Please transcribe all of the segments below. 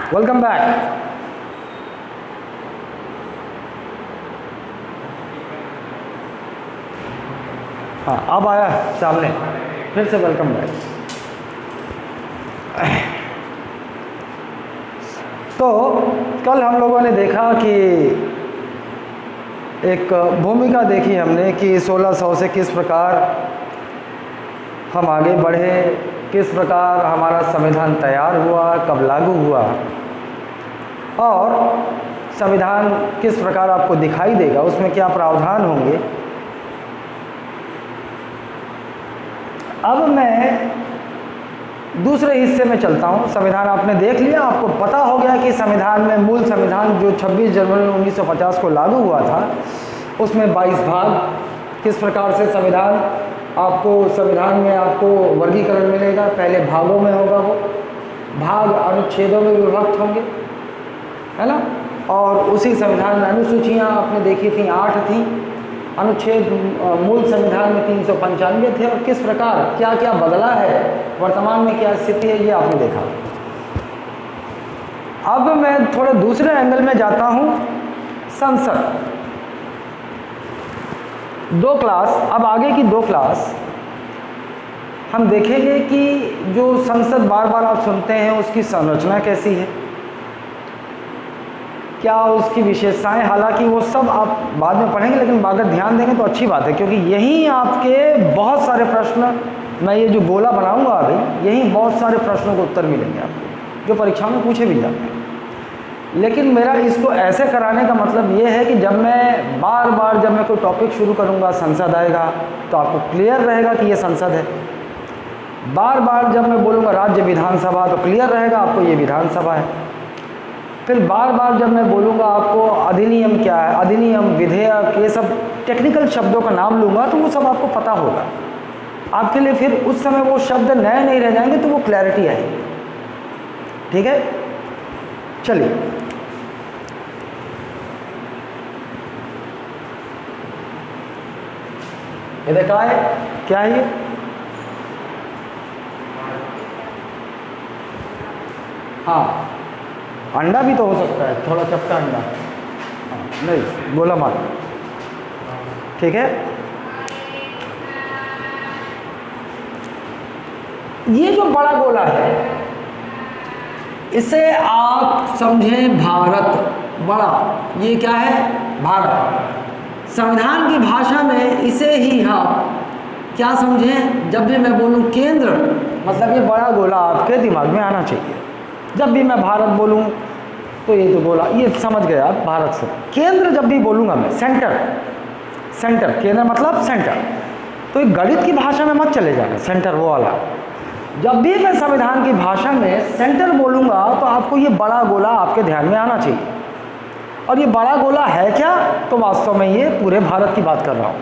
Welcome back. हाँ, अब आया सामने, फिर से वेलकम बैक। तो कल हम लोगों ने देखा कि एक भूमिका देखी हमने कि 1600 से किस प्रकार हम आगे बढ़े, किस प्रकार हमारा संविधान तैयार हुआ, कब लागू हुआ और संविधान किस प्रकार आपको दिखाई देगा, उसमें क्या प्रावधान होंगे। अब मैं दूसरे हिस्से में चलता हूँ। संविधान आपने देख लिया, आपको पता हो गया कि संविधान में मूल संविधान जो 26 जनवरी 1950 को लागू हुआ था उसमें 22 भाग, किस प्रकार से संविधान आपको संविधान में आपको वर्गीकरण मिलेगा। पहले भागों में होगा, वो भाग अनुच्छेदों में विभक्त होंगे, है ना। और उसी संविधान में अनुसूचियाँ आपने देखी थी, 8 थी। अनुच्छेद मूल संविधान में 395 थे। और किस प्रकार क्या क्या बदला है, वर्तमान में क्या स्थिति है, ये आपने देखा। अब मैं थोड़े दूसरे एंगल में जाता हूँ। संसद 2 क्लास, अब आगे की 2 क्लास हम देखेंगे कि जो संसद बार बार आप सुनते हैं उसकी संरचना कैसी है, क्या उसकी विशेषताएं। हालांकि वो सब आप बाद में पढ़ेंगे, लेकिन अगर ध्यान देंगे तो अच्छी बात है, क्योंकि यहीं आपके बहुत सारे प्रश्न, मैं ये जो गोला बनाऊंगा अभी, यहीं बहुत सारे प्रश्नों के उत्तर मिलेंगे आपको, जो परीक्षा में पूछे भी जाते हैं। लेकिन मेरा इसको ऐसे कराने का मतलब ये है कि जब मैं बार बार जब मैं कोई टॉपिक शुरू करूँगा, संसद आएगा तो आपको क्लियर रहेगा कि ये संसद है। बार बार जब मैं बोलूँगा राज्य विधानसभा तो क्लियर रहेगा आपको ये विधानसभा है। फिर बार बार जब मैं बोलूँगा आपको अधिनियम क्या है, अधिनियम, विधेयक, ये सब टेक्निकल शब्दों का नाम लूँगा तो वो सब आपको पता होगा आपके लिए। फिर उस समय वो शब्द नए नहीं रह जाएंगे, तो वो क्लैरिटी आएगी। ठीक है, चलिए। ये देखा है क्या है, ये हाँ, अंडा भी तो हो सकता है, थोड़ा चपटा अंडा। नहीं, गोला मार, ठीक है। ये जो बड़ा गोला है, इसे आप समझें भारत। बड़ा, ये क्या है, भारत। संविधान की भाषा में इसे ही आप क्या समझें, जब भी मैं बोलूं केंद्र, मतलब ये बड़ा गोला आपके दिमाग में आना चाहिए। जब भी मैं भारत बोलूं तो ये तो गोला, ये समझ गए आप, भारत से। केंद्र जब भी बोलूँगा मैं, सेंटर, सेंटर, केंद्र मतलब सेंटर। तो ये गणित की भाषा में मत चले जाना, सेंटर वो वाला। जब भी मैं संविधान की भाषा में सेंटर बोलूँगा तो आपको ये बड़ा गोला आपके ध्यान में आना चाहिए। और ये बड़ा गोला है क्या, तो वास्तव में ये पूरे भारत की बात कर रहा हूँ,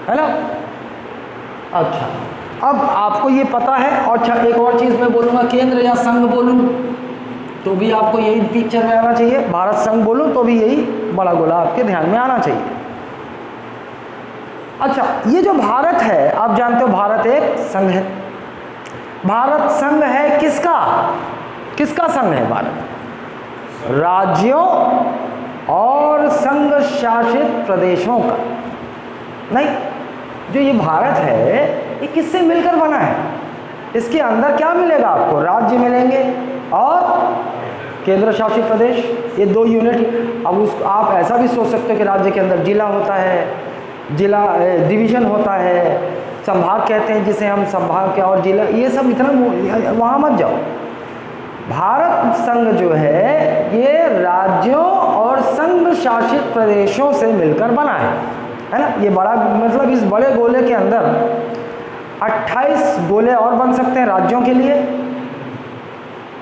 है ना। अच्छा, अब आपको ये पता है। और अच्छा, एक और चीज़ मैं बोलूँगा, केंद्र या संघ बोलूँ तो भी आपको यही पिक्चर में आना चाहिए। भारत संघ बोलूँ तो भी यही बड़ा गोला आपके ध्यान में आना चाहिए। अच्छा, ये जो भारत है, आप जानते हो भारत एक संघ है। भारत संघ है किसका, किसका संघ है भारत? राज्यों और संघ शासित प्रदेशों का। नहीं, जो ये भारत है ये किससे मिलकर बना है? इसके अंदर क्या मिलेगा आपको? राज्य मिलेंगे और केंद्र शासित प्रदेश, ये 2 यूनिट। अब उस आप ऐसा भी सोच सकते हो कि राज्य के अंदर जिला होता है, जिला डिवीज़न होता है, संभाग कहते हैं जिसे हम, संभाग क्या और जिला, ये सब इतना वहाँ मत जाओ। भारत संघ जो है ये राज्यों और संघ शासित प्रदेशों से मिलकर बना है ना। ये बड़ा मतलब इस बड़े गोले के अंदर 28 गोले और बन सकते हैं राज्यों के लिए,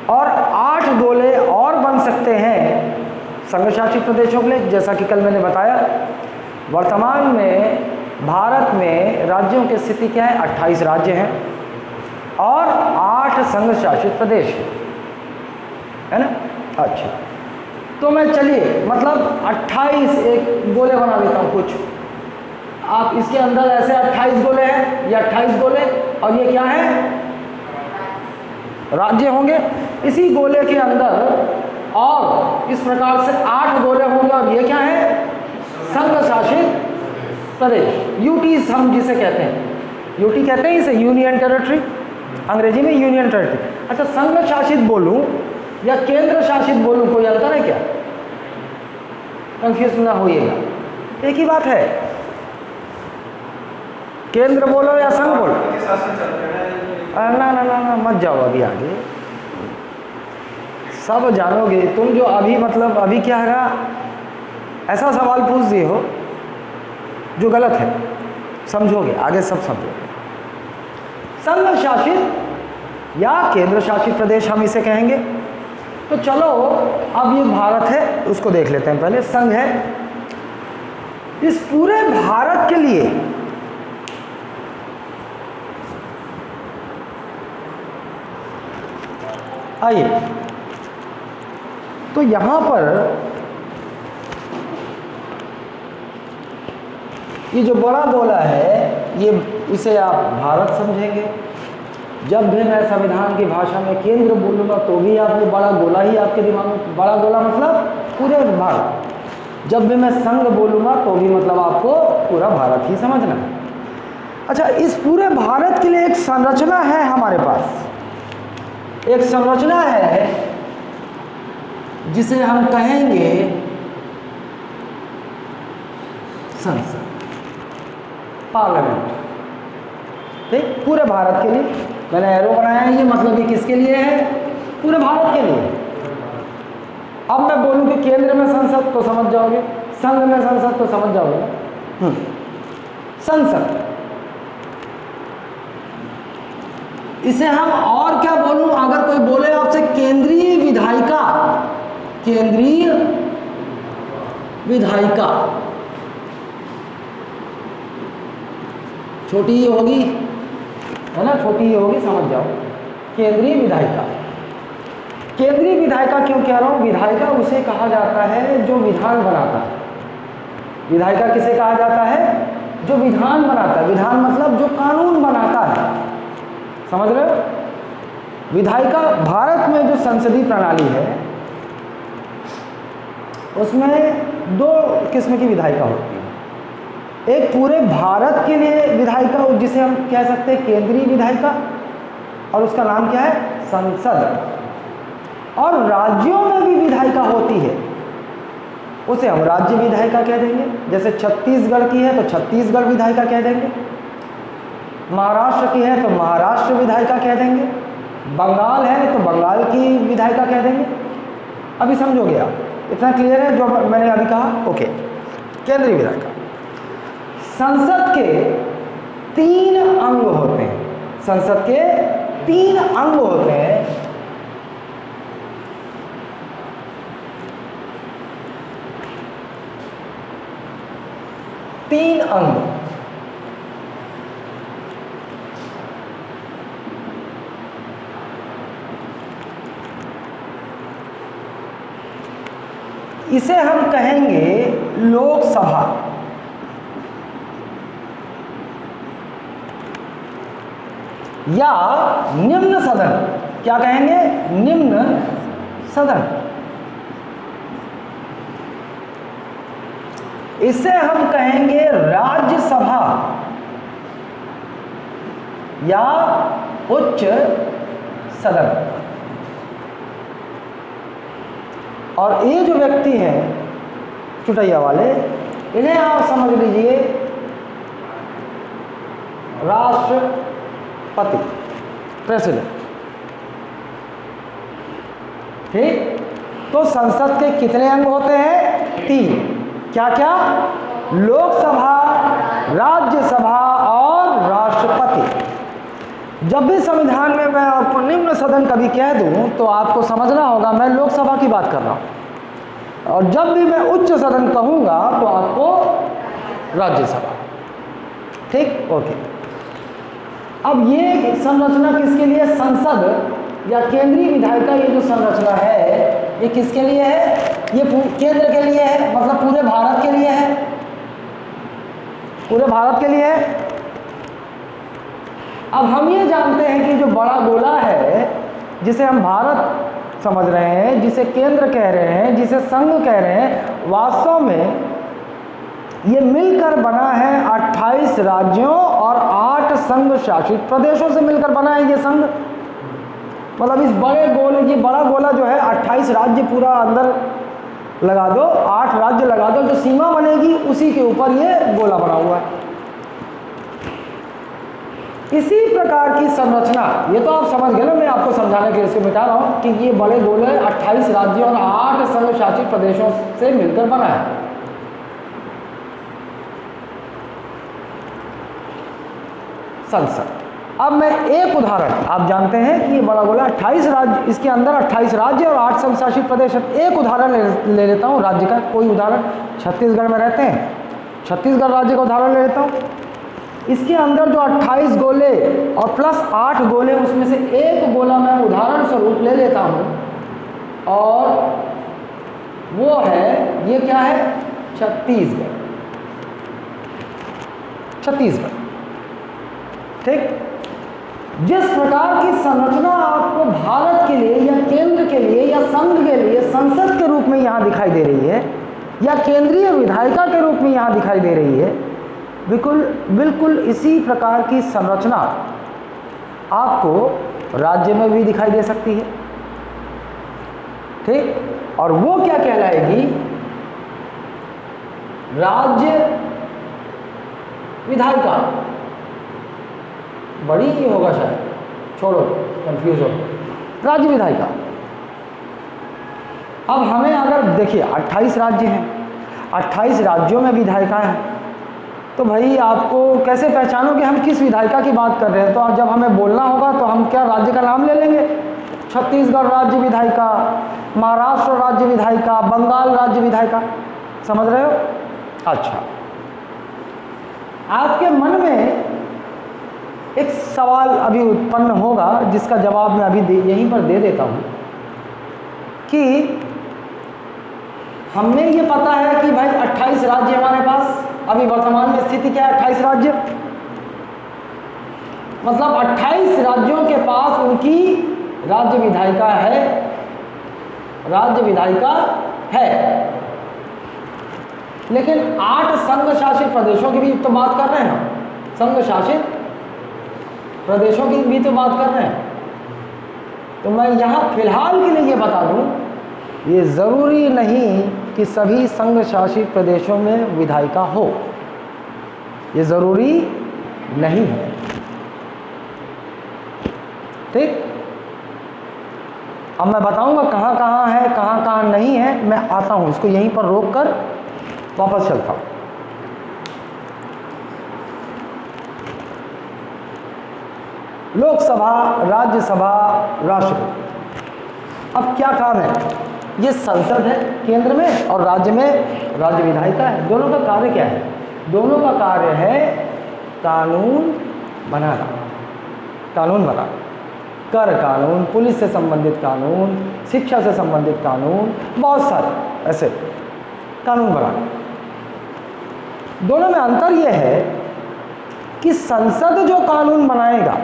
और 8 गोले और बन सकते हैं संघ शासित प्रदेशों के लिए। जैसा कि कल मैंने बताया, वर्तमान में भारत में राज्यों की स्थिति क्या है, 28 राज्य हैं और 8 संघ शासित प्रदेश है ना। अच्छा, तो मैं चलिए मतलब 28 एक गोले बना देता हूँ कुछ। आप इसके अंदर ऐसे 28 गोले हैं, ये 28 गोले, और ये क्या है, राज्य होंगे। इसी गोले के अंदर और इस प्रकार से 8 गोले होंगे और ये क्या है? संघ शासित प्रदेश, यूटीज हम जिसे कहते हैं, यूटी कहते हैं इसे, यूनियन टेरिटरी, अंग्रेजी में यूनियन टेरिटरी। अच्छा, संघ शासित बोलूं या केंद्र शासित बोलूं, कोई अंतर है क्या? कंफ्यूज ना होइएगा, एक ही बात है। केंद्र बोलो या संघ बोलो, ना ना ना ना मत जाओ अभी आगे, सब जानोगे तुम। जो अभी मतलब अभी क्या है ना, ऐसा सवाल पूछ दिए हो जो गलत है, समझोगे आगे सब समझोगे। संघ शासित या केंद्र शासित प्रदेश हम इसे कहेंगे। तो चलो अब ये भारत है, उसको देख लेते हैं। पहले संघ है, इस पूरे भारत के लिए आइए, तो यहां पर ये जो बड़ा गोला है, ये इसे आप भारत समझेंगे। जब भी मैं संविधान की भाषा में केंद्र बोलूँगा तो भी आप ये बड़ा गोला ही आपके दिमाग में, बड़ा गोला मतलब पूरे भारत। जब भी मैं संघ बोलूँगा तो भी मतलब आपको पूरा भारत ही समझना है। अच्छा, इस पूरे भारत के लिए एक संरचना है हमारे पास, एक संरचना है जिसे हम कहेंगे संसद, पार्लियामेंट। ठीक, पूरे भारत के लिए मैंने एरो बनाया है, ये मतलब ये किसके लिए है? पूरे भारत के लिए। अब मैं बोलूं कि केंद्र में संसद तो समझ जाओगे, संघ में संसद तो समझ जाओगे। संसद, इसे हम और क्या बोलूं? अगर कोई बोले आपसे केंद्रीय विधायिका, केंद्रीय विधायिका, छोटी ही होगी है ना, छोटी ही होगी, समझ जाओ। केंद्रीय विधायिका, केंद्रीय विधायिका क्यों कह रहा हूं? विधायिका उसे कहा जाता है जो विधान बनाता है। विधायिका किसे कहा जाता है? जो विधान बनाता है। विधान मतलब जो कानून बनाता है, समझ रहे हो? विधायिका, भारत में जो संसदीय प्रणाली है उसमें 2 किस्म की विधायिका होती है। एक पूरे भारत के लिए विधायिका जिसे हम कह सकते हैं केंद्रीय विधायिका, और उसका नाम क्या है? संसद। और राज्यों में भी विधायिका होती है, उसे हम राज्य विधायिका कह देंगे। जैसे छत्तीसगढ़ की है तो छत्तीसगढ़ विधायिका कह देंगे, महाराष्ट्र की है तो महाराष्ट्र विधायिका कह देंगे, बंगाल है तो बंगाल की विधायिका कह देंगे। अभी समझोगे आप, इतना क्लियर है जो मैंने अभी कहा? ओके। केंद्रीय विधायिका, संसद के 3 अंग होते हैं। संसद के 3 अंग होते हैं। तीन अंग, इसे हम कहेंगे लोकसभा, या निम्न सदन। क्या कहेंगे? निम्न सदन। इसे हम कहेंगे राज्यसभा या उच्च सदन। और ये जो व्यक्ति हैं चुटैया वाले, इन्हें आप समझ लीजिए राष्ट्रपति, प्रेसिडेंट। ठीक, तो संसद के कितने अंग होते हैं? 3। क्या क्या? लोकसभा, राज्यसभा और राष्ट्रपति। जब भी संविधान में मैं आपको निम्न सदन कभी कह दूं तो आपको समझना होगा मैं लोकसभा की बात कर रहा हूं, और जब भी मैं उच्च सदन कहूंगा तो आपको राज्यसभा। ठीक, ओके। अब ये संरचना किसके लिए? संसद या केंद्रीय विधायिका, ये जो संरचना है ये किसके लिए है? ये केंद्र के लिए है, मतलब पूरे भारत के लिए है, पूरे भारत के लिए है। अब हम ये जानते हैं कि जो बड़ा गोला है, जिसे हम भारत समझ रहे हैं, जिसे केंद्र कह रहे हैं, जिसे संघ कह रहे हैं, वास्तव में ये मिलकर बना है 28 राज्यों और 8 संघ शासित प्रदेशों से मिलकर बना है ये संघ। मतलब इस बड़े गोले, ये बड़ा गोला जो है 28 राज्य पूरा अंदर लगा दो, 8 राज्य लगा दो, जो सीमा बनेगी उसी के ऊपर ये गोला बना हुआ है। इसी प्रकार की संरचना, ये तो आप समझ गए ना, मैं आपको समझाने के लिए इसको मिटा रहा हूं कि ये बड़े गोले 28 राज्यों और 8 संघ शासित प्रदेशों से मिलकर बना है। संसद। अब मैं एक उदाहरण, आप जानते हैं कि ये बड़ा गोला 28 राज्य, इसके अंदर 28 राज्य और 8 संघ शासित प्रदेश। एक उदाहरण ले लेता हूँ राज्य का, कोई उदाहरण। छत्तीसगढ़ में रहते हैं, छत्तीसगढ़ राज्य का उदाहरण ले लेता हूँ। इसके अंदर जो 28 गोले और प्लस 8 गोले, उसमें से एक गोला मैं उदाहरण स्वरूप ले लेता हूँ, और वो है, ये क्या है, छत्तीसगढ़। छत्तीसगढ़, ठीक। जिस प्रकार की संरचना आपको भारत के लिए या केंद्र के लिए या संघ के लिए संसद के रूप में यहाँ दिखाई दे रही है, या केंद्रीय विधायिका के रूप में यहाँ दिखाई दे रही है, बिल्कुल इसी प्रकार की संरचना आपको राज्य में भी दिखाई दे सकती है, ठीक। और वो क्या कहलाएगी, राज्य विधायिका। बड़ी ही होगा शायद, छोड़ो, कंफ्यूज हो। राज्य विधायिका। अब हमें अगर देखिए 28 राज्य हैं, 28 राज्यों में विधायिकाएं हैं, तो भाई आपको कैसे पहचानोगे हम किस विधायिका की बात कर रहे हैं। तो जब हमें बोलना होगा तो हम क्या राज्य का नाम ले लेंगे, छत्तीसगढ़ राज्य विधायिका, महाराष्ट्र राज्य विधायिका, बंगाल राज्य विधायिका, समझ रहे हो। अच्छा, आपके मन में एक सवाल अभी उत्पन्न होगा जिसका जवाब मैं अभी यहीं पर दे देता हूं कि हमें ये पता है कि भाई 28 राज्य हमारे पास, अभी वर्तमान में स्थिति क्या है, 28 राज्य, मतलब 28 राज्यों के पास उनकी राज्य विधायिका है, राज्य विधायिका है। लेकिन 8 संघ शासित प्रदेशों की भी तो बात कर रहे हैं हम, संघ शासित प्रदेशों की भी तो बात कर रहे हैं। तो मैं यहाँ फिलहाल के लिए ये बता दूं, ये ज़रूरी नहीं कि सभी संघ शासित प्रदेशों में विधायिका हो, ये ज़रूरी नहीं है, ठीक। अब मैं बताऊंगा कहाँ कहाँ है, कहाँ कहाँ नहीं है। मैं आता हूँ, इसको यहीं पर रोक कर वापस चलता हूँ। लोकसभा, राज्यसभा, राष्ट्रपति। अब क्या काम है, ये संसद है केंद्र में और राज्य में राज्य विधायिका है। दोनों का कार्य क्या है, दोनों का कार्य है कानून बनाना, कानून बनाना, कर कानून, पुलिस से संबंधित कानून, शिक्षा से संबंधित कानून, बहुत सारे ऐसे कानून बनाना। दोनों में अंतर यह है कि संसद जो कानून बनाएगा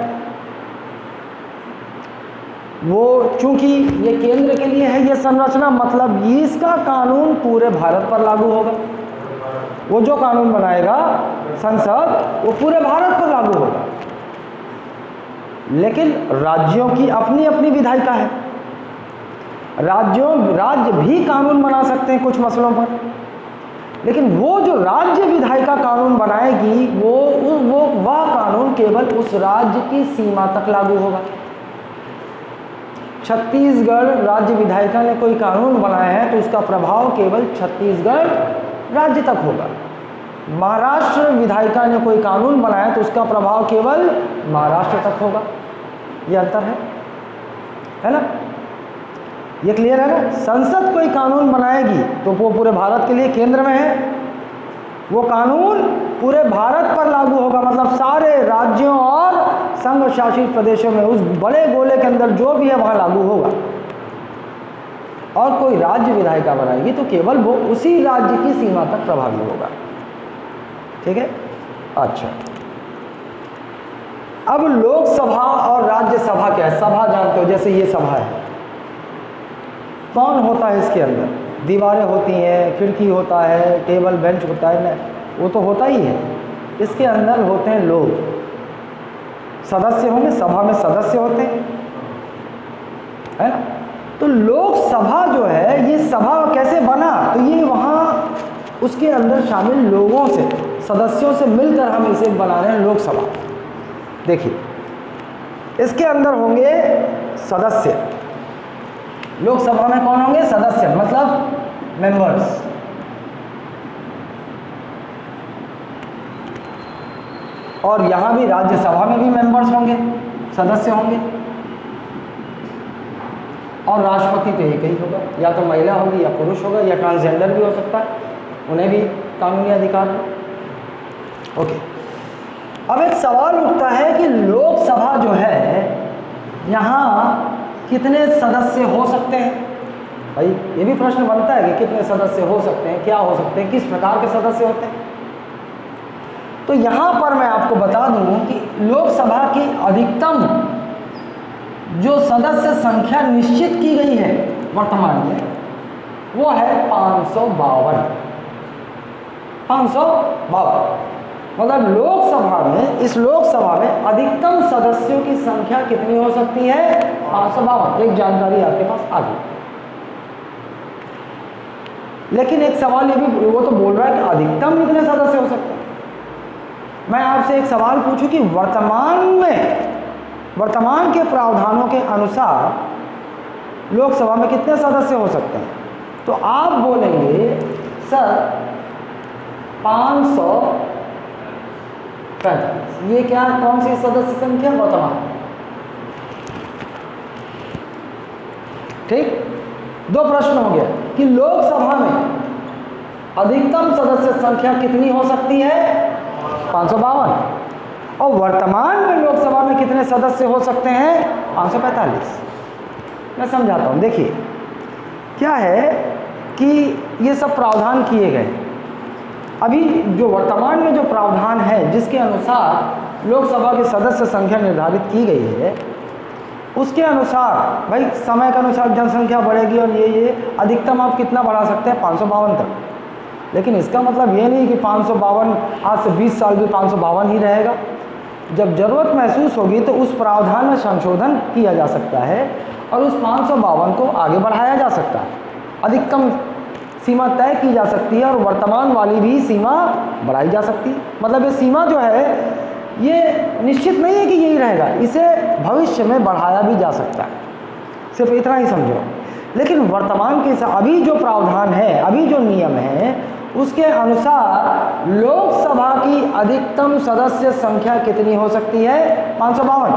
वो, चूंकि ये केंद्र के लिए है ये संरचना, मतलब इसका कानून पूरे भारत पर लागू होगा। वो जो कानून बनाएगा संसद, वो पूरे भारत पर लागू होगा। लेकिन राज्यों की अपनी अपनी विधायिका है, राज्य भी कानून बना सकते हैं कुछ मसलों पर, लेकिन वो जो राज्य विधायिका कानून बनाएगी वह कानून केवल उस राज्य की सीमा तक लागू होगा। छत्तीसगढ़ राज्य विधायिका ने कोई कानून बनाया है तो उसका प्रभाव केवल छत्तीसगढ़ राज्य तक होगा। महाराष्ट्र विधायिका ने कोई कानून बनाया तो उसका प्रभाव केवल महाराष्ट्र तक होगा। ये अंतर है ना, ये क्लियर है ना। संसद कोई कानून बनाएगी तो वो पूरे भारत के लिए केंद्र में है, वो कानून पूरे भारत पर लागू होगा, मतलब सारे राज्यों और संघ शासित प्रदेशों में उस बड़े गोले के अंदर जो भी है वहाँ लागू होगा। और कोई राज्य विधायिका बनाएगी तो केवल वो उसी राज्य की सीमा तक प्रभावी होगा, ठीक है। अच्छा, अब लोकसभा और राज्यसभा क्या है? सभा जानते हो, जैसे ये सभा है, कौन होता है इसके अंदर? दीवारें होती हैं, खिड़की होता है, टेबल बेंच होता है ना, वो तो होता ही है। इसके अंदर होते हैं लोग, सदस्य होंगे, सभा में सदस्य होते हैं, है ना। तो लोकसभा जो है, ये सभा कैसे बना? तो ये वहाँ उसके अंदर शामिल लोगों से, सदस्यों से मिलकर हम इसे बना रहे हैं लोकसभा। देखिए, इसके अंदर होंगे सदस्य। लोकसभा में कौन होंगे? सदस्य, मतलब मेंबर्स। और यहाँ भी राज्यसभा में भी मेंबर्स होंगे, सदस्य होंगे। और राष्ट्रपति तो एक ही होगा, या तो महिला होगी या पुरुष होगा, या ट्रांसजेंडर भी हो सकता है, उन्हें भी कानूनी अधिकार है। ओके, अब एक सवाल उठता है कि लोकसभा जो है, यहाँ कितने सदस्य हो सकते हैं? भाई ये भी प्रश्न बनता है कि कितने सदस्य हो सकते हैं, क्या हो सकते हैं, किस प्रकार के सदस्य होते हैं। तो यहाँ पर मैं आपको बता दूँ कि लोकसभा की अधिकतम जो सदस्य संख्या निश्चित की गई है वर्तमान में, वो है 552। 552 मतलब लोकसभा में, इस लोकसभा में अधिकतम सदस्यों की संख्या कितनी हो सकती है? 552। एक जानकारी आपके पास आ गई। लेकिन एक सवाल ये भी, वो तो बोल रहा है कि अधिकतम कितने सदस्य हो सकते हैं। मैं आपसे एक सवाल पूछूं कि वर्तमान के प्रावधानों के अनुसार लोकसभा में कितने सदस्य हो सकते हैं? तो आप बोलेंगे सर 535। ये क्या, कौन सी सदस्य संख्या? वर्तमान। ठीक, दो प्रश्न हो गया कि लोकसभा में अधिकतम सदस्य संख्या कितनी हो सकती है? 552। और वर्तमान में लोकसभा में कितने सदस्य हो सकते हैं? 545। मैं समझाता हूँ। देखिए क्या है कि ये सब प्रावधान किए गए। अभी जो वर्तमान में जो प्रावधान है, जिसके अनुसार लोकसभा की सदस्य संख्या निर्धारित की गई है, उसके अनुसार भाई समय के अनुसार जनसंख्या बढ़ेगी और ये अधिकतम आप कितना बढ़ा सकते हैं? 552 तक। लेकिन इसका मतलब ये नहीं कि 552 आज से 20 साल भी 552 ही रहेगा। जब ज़रूरत महसूस होगी तो उस प्रावधान में संशोधन किया जा सकता है और उस 552 को आगे बढ़ाया जा सकता है। अधिकतम सीमा तय की जा सकती है और वर्तमान वाली भी सीमा बढ़ाई जा सकती है। मतलब ये सीमा जो है, ये निश्चित नहीं है कि यही रहेगा, इसे भविष्य में बढ़ाया भी जा सकता है। सिर्फ इतना ही समझो। लेकिन वर्तमान के अभी जो प्रावधान है, अभी जो नियम है, उसके अनुसार लोकसभा की अधिकतम सदस्य संख्या कितनी हो सकती है? 552।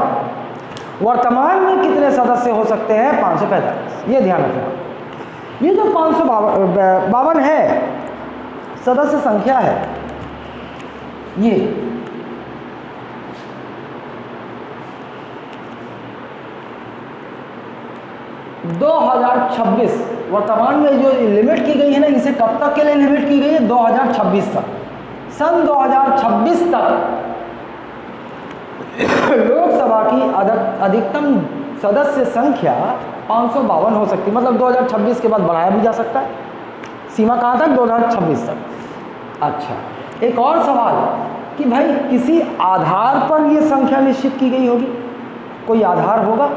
वर्तमान में कितने सदस्य हो सकते हैं? 545। ये ध्यान रखना। ये जो 552 है सदस्य संख्या है, ये 2026 वर्तमान में जो लिमिट की गई है ना, इसे कब तक के लिए लिमिट की गई है? 2026 तक। सन 2026 तक लोकसभा की अधिकतम सदस्य संख्या 552 हो सकती है। मतलब 2026 के बाद बढ़ाया भी जा सकता है। सीमा कहाँ तक? 2026 तक। अच्छा, एक और सवाल कि भाई किसी आधार पर यह संख्या निश्चित की गई होगी? कोई आधार होगा?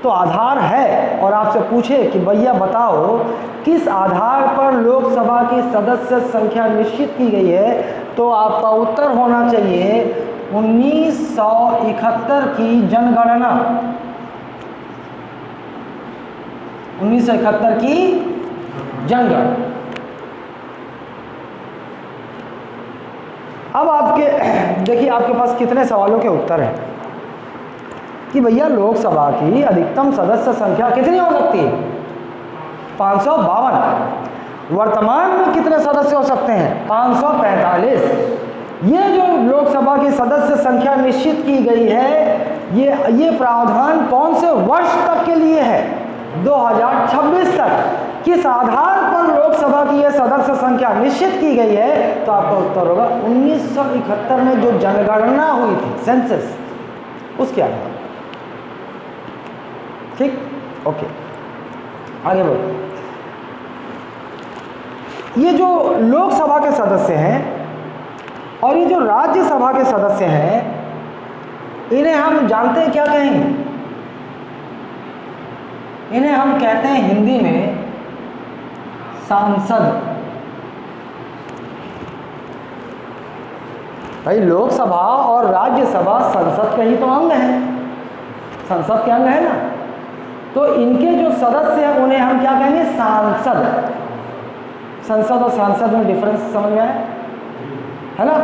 तो आधार है और आपसे पूछे कि भैया बताओ किस आधार पर लोकसभा की सदस्य संख्या निश्चित की गई है, तो आपका उत्तर होना चाहिए 1971 की जनगणना। 1971 की जनगणना। अब आपके देखिए आपके पास कितने सवालों के उत्तर हैं कि भैया लोकसभा की अधिकतम सदस्य संख्या कितनी हो सकती है? 552। वर्तमान में कितने सदस्य हो सकते हैं? 545। ये जो लोकसभा की सदस्य संख्या निश्चित की गई है, ये प्रावधान कौन से वर्ष तक के लिए है? 2026 तक किस आधार पर लोकसभा की यह सदस्य संख्या निश्चित की गई है, तो आपका उत्तर होगा 1971 में जो जनगणना हुई थी, सेंसस, उसके आधार पर। ठीक, ओके, आगे बढ़ो। ये जो लोकसभा के सदस्य हैं और ये जो राज्यसभा के सदस्य हैं, इन्हें हम जानते हैं क्या कहेंगे? इन्हें हम कहते हैं हिंदी में सांसद। भाई लोकसभा और राज्यसभा संसद के ही तो अंग हैं, संसद के अंग है ना, तो इनके जो सदस्य हैं उन्हें हम क्या कहेंगे? सांसद। संसद और सांसद में डिफरेंस समझ में आया है ना?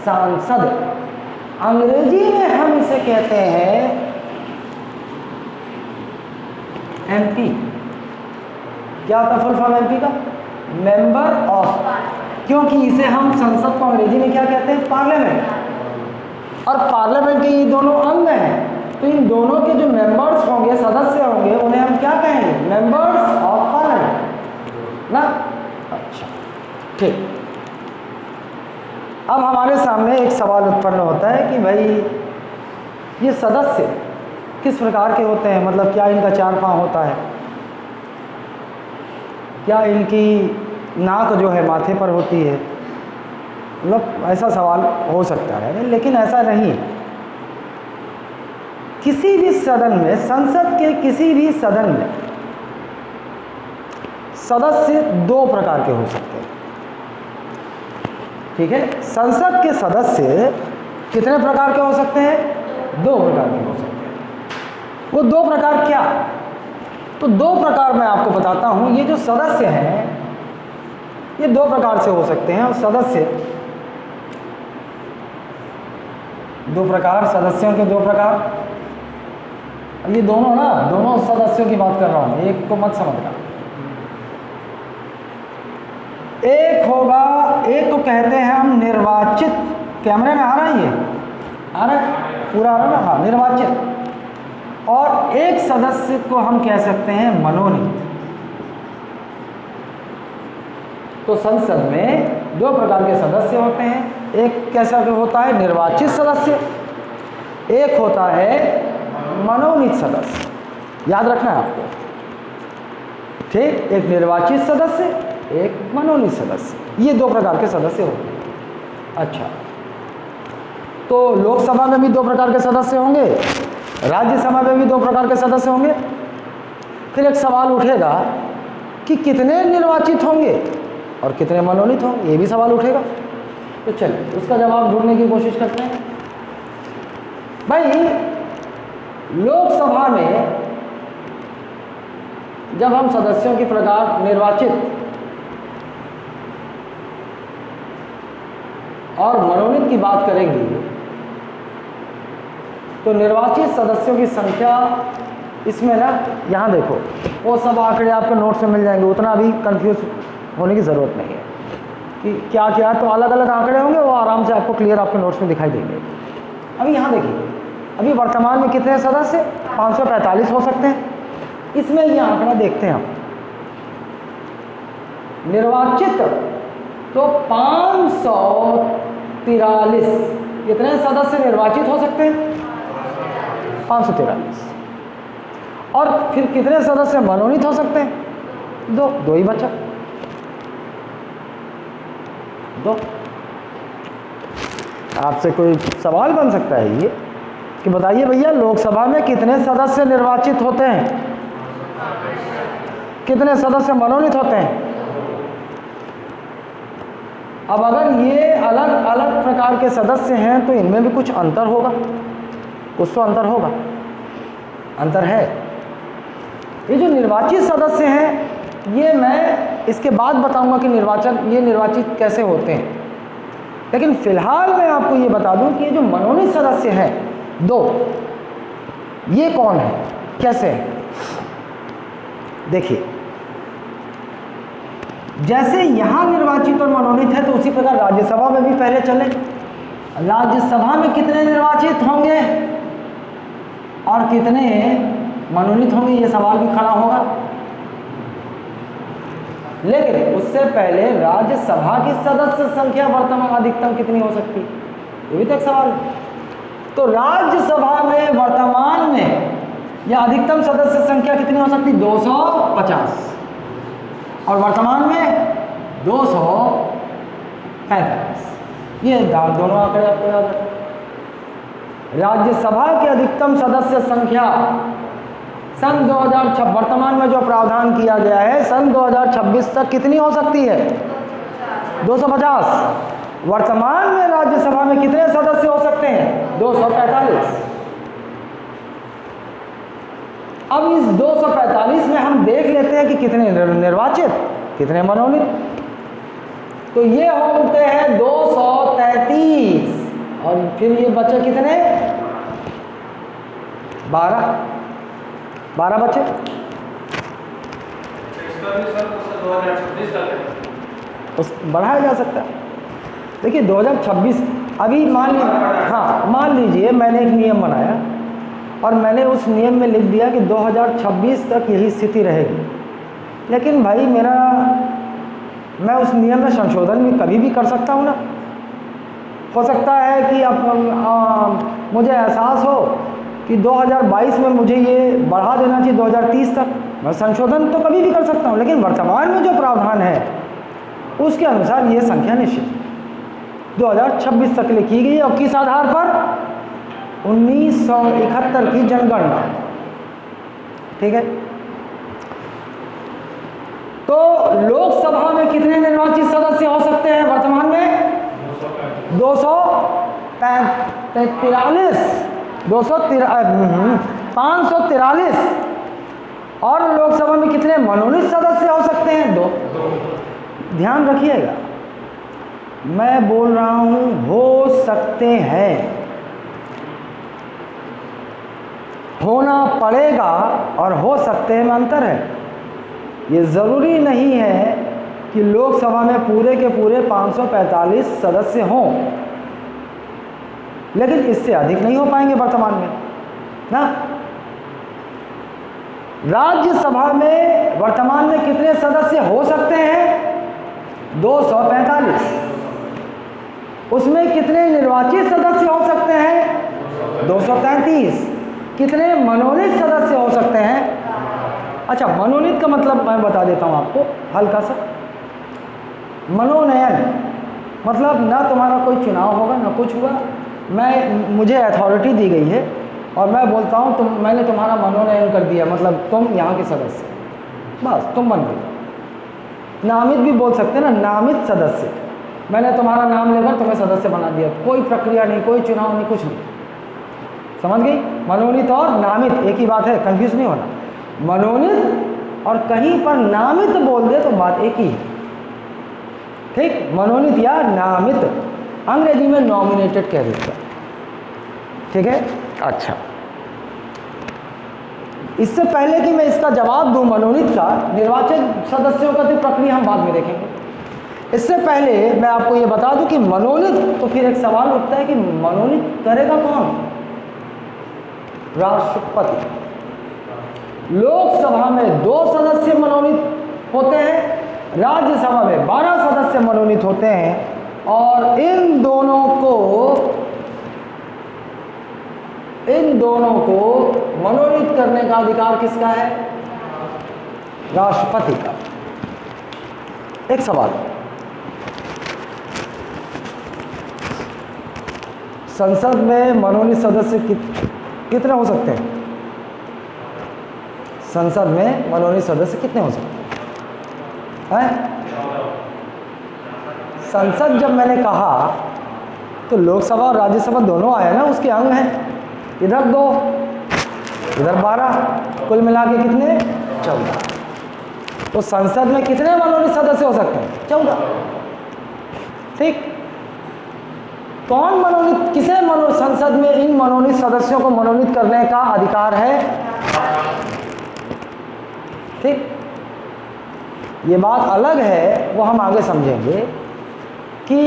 सांसद, अंग्रेजी में हम इसे कहते हैं एमपी। क्या होता है फुल फॉर्म एमपी का? मेंबर ऑफ, क्योंकि इसे हम संसद को अंग्रेजी में क्या कहते हैं? पार्लियामेंट। और पार्लियामेंट के ये दोनों अंग हैं, तो इन दोनों के जो मेंबर्स होंगे, सदस्य होंगे, उन्हें हम क्या कहेंगे? मेंबर्स ऑफ पार्लियामेंट ना। अच्छा, ठीक। अब हमारे सामने एक सवाल उत्पन्न होता है कि भाई ये सदस्य किस प्रकार के होते हैं, मतलब क्या इनका 4 पाँव होता है, क्या इनकी नाक जो है माथे पर होती है, मतलब ऐसा सवाल हो सकता है, लेकिन ऐसा नहीं। किसी भी सदन में, संसद के किसी भी सदन में सदस्य 2 प्रकार के हो सकते हैं। ठीक है, संसद के सदस्य कितने प्रकार के हो सकते हैं? 2 प्रकार के हो सकते हैं। वो 2 प्रकार क्या? तो 2 प्रकार मैं आपको बताता हूं। ये जो सदस्य हैं ये 2 प्रकार से हो सकते हैं। और सदस्य 2 प्रकार, सदस्यों के 2 प्रकार। अब ये दोनों ना, दोनों सदस्यों की बात कर रहा हूं, एक को मत समझना। एक होगा, एक को कहते हैं हम निर्वाचित। कैमरे में आ रहा है, ये आ रहा है, पूरा आ रहा है ना? हाँ, निर्वाचित। और एक सदस्य को हम कह सकते हैं मनोनीत। तो संसद में 2 प्रकार के सदस्य होते हैं। एक कैसा होता है? निर्वाचित सदस्य। एक होता है मनोनीत सदस्य। याद रखना है आपको, ठीक? एक निर्वाचित सदस्य, एक मनोनीत सदस्य। ये 2 प्रकार के सदस्य होते हैं। अच्छा, तो लोकसभा में भी 2 प्रकार के सदस्य होंगे, राज्यसभा में भी 2 प्रकार के सदस्य होंगे। फिर एक सवाल उठेगा कि कितने निर्वाचित होंगे और कितने मनोनीत होंगे, ये भी सवाल उठेगा। तो चलिए उसका जवाब ढूंढने की कोशिश करते हैं। भाई लोकसभा में जब हम सदस्यों के प्रकार निर्वाचित और मनोनीत की बात करेंगे, तो निर्वाचित सदस्यों की संख्या इसमें ना, यहाँ देखो वो सब आंकड़े आपके नोट्स में मिल जाएंगे, उतना भी कंफ्यूज होने की ज़रूरत नहीं है कि क्या क्या। तो अलग अलग आंकड़े होंगे, वो आराम से आपको क्लियर आपके नोट्स में दिखाई देंगे। अभी यहाँ देखिए, अभी वर्तमान में कितने सदस्य? 545 हो सकते हैं। इसमें ये आंकड़ा देखते हैं हम, निर्वाचित तो 543। कितने सदस्य निर्वाचित हो सकते हैं? 543। और फिर कितने सदस्य मनोनीत हो सकते हैं? 2 ही बचा, 2। आपसे कोई सवाल बन सकता है ये कि बताइए भैया लोकसभा में कितने सदस्य निर्वाचित होते हैं, कितने सदस्य मनोनीत होते हैं? अब अगर ये अलग अलग प्रकार के सदस्य हैं तो इनमें भी कुछ अंतर होगा, कुछ तो अंतर होगा, अंतर है। ये जो निर्वाचित सदस्य हैं, ये मैं इसके बाद बताऊंगा कि ये निर्वाचित कैसे होते हैं। लेकिन फिलहाल मैं आपको ये बता दूं कि ये जो मनोनीत सदस्य हैं 2, ये कौन है, कैसे है? देखिए, जैसे यहां निर्वाचित और मनोनीत है, तो उसी प्रकार राज्यसभा में भी पहले चले। राज्यसभा में कितने निर्वाचित होंगे और कितने मनोनीत होंगे, ये सवाल भी खड़ा होगा। लेकिन उससे पहले राज्यसभा की सदस्य संख्या वर्तमान अधिकतम कितनी हो सकती है, ये भी तो एक सवाल है। तो राज्यसभा में वर्तमान में या अधिकतम सदस्य संख्या कितनी हो सकती है, 250, और वर्तमान में 245। ये दोनों आंकड़े आपको याद रखें। राज्यसभा की अधिकतम सदस्य संख्या सन 2026, वर्तमान में जो प्रावधान किया गया है, सन 2026 तक कितनी हो सकती है, 250। वर्तमान में राज्यसभा में कितने सदस्य हो सकते हैं, 245। अब इस 245 में हम देख लेते हैं कि कितने निर्वाचित, कितने मनोनीत। तो ये होते हैं 233, और फिर ये बचे कितने, 12 बचे। उस बढ़ाया जा सकता है। देखिए 2026 अभी मान लीजिए, हाँ मान लीजिए मैंने एक नियम बनाया और मैंने उस नियम में लिख दिया कि 2026 तक यही स्थिति रहेगी। लेकिन भाई मैं उस नियम में संशोधन भी कभी भी कर सकता हूँ ना। हो सकता है कि अब मुझे एहसास हो कि 2022 में मुझे ये बढ़ा देना चाहिए 2030 तक, मैं संशोधन तो कभी भी कर सकता हूँ। लेकिन वर्तमान में जो प्रावधान है उसके अनुसार ये संख्या निश्चित 2026 तक लिखी गई है। और किस आधार पर, 1971 की जनगणना, ठीक है। तो लोकसभा में कितने निर्वाचित सदस्य हो सकते हैं वर्तमान में, 543। और लोकसभा में कितने मनोनीत सदस्य हो सकते हैं, 2। ध्यान रखिएगा, मैं बोल रहा हूं हो सकते हैं, होना पड़ेगा और हो सकते हैं में अंतर है। ये ज़रूरी नहीं है कि लोकसभा में पूरे के पूरे 545 सदस्य हों, लेकिन इससे अधिक नहीं हो पाएंगे वर्तमान में ना। राज्यसभा में वर्तमान में कितने सदस्य हो सकते हैं, 245। उसमें कितने निर्वाचित सदस्य हो सकते हैं, 233। कितने मनोनीत सदस्य हो सकते हैं। अच्छा, मनोनीत का मतलब मैं बता देता हूँ आपको हल्का सा। मनोनयन मतलब ना तुम्हारा कोई चुनाव होगा ना कुछ हुआ, मुझे अथॉरिटी दी गई है और मैं बोलता हूँ मैंने तुम्हारा मनोनयन कर दिया, मतलब तुम यहाँ के सदस्य, बस तुम बन गए। नामित भी बोल सकते हैं ना, नामित सदस्य, मैंने तुम्हारा नाम लेकर तुम्हें सदस्य बना दिया, कोई प्रक्रिया नहीं, कोई चुनाव नहीं, कुछ नहीं। समझ गई, मनोनीत और नामित एक ही बात है, कंफ्यूज नहीं होना। मनोनीत और कहीं पर नामित बोल दे तो बात एक ही है, ठीक। मनोनीत या नामित, अंग्रेजी में नॉमिनेटेड कह देते हैं, ठीक है। अच्छा, इससे पहले कि मैं इसका जवाब दूं मनोनीत का, निर्वाचित सदस्यों का तो प्रक्रिया हम बाद में देखेंगे। इससे पहले मैं आपको ये बता दूं कि मनोनीत, तो फिर एक सवाल उठता है कि मनोनीत करेगा कौन, राष्ट्रपति। लोकसभा में 2 सदस्य मनोनीत होते हैं, राज्यसभा में 12 सदस्य मनोनीत होते हैं, और इन दोनों को मनोनीत करने का अधिकार किसका है, राष्ट्रपति का। एक सवाल, संसद में मनोनीत सदस्य कितने हो सकते हैं, संसद में मनोनीत सदस्य कितने हो सकते हैं? संसद जब मैंने कहा तो लोकसभा और राज्यसभा दोनों आए ना, उसके अंग हैं। इधर 2 इधर 12, कुल मिला के कितने, 14। तो संसद में कितने मनोनीत सदस्य हो सकते हैं, 14, ठीक। कौन मनोनीत, किसे संसद में इन मनोनीत सदस्यों को मनोनीत करने का अधिकार है, ठीक। ये बात अलग है, वो हम आगे समझेंगे कि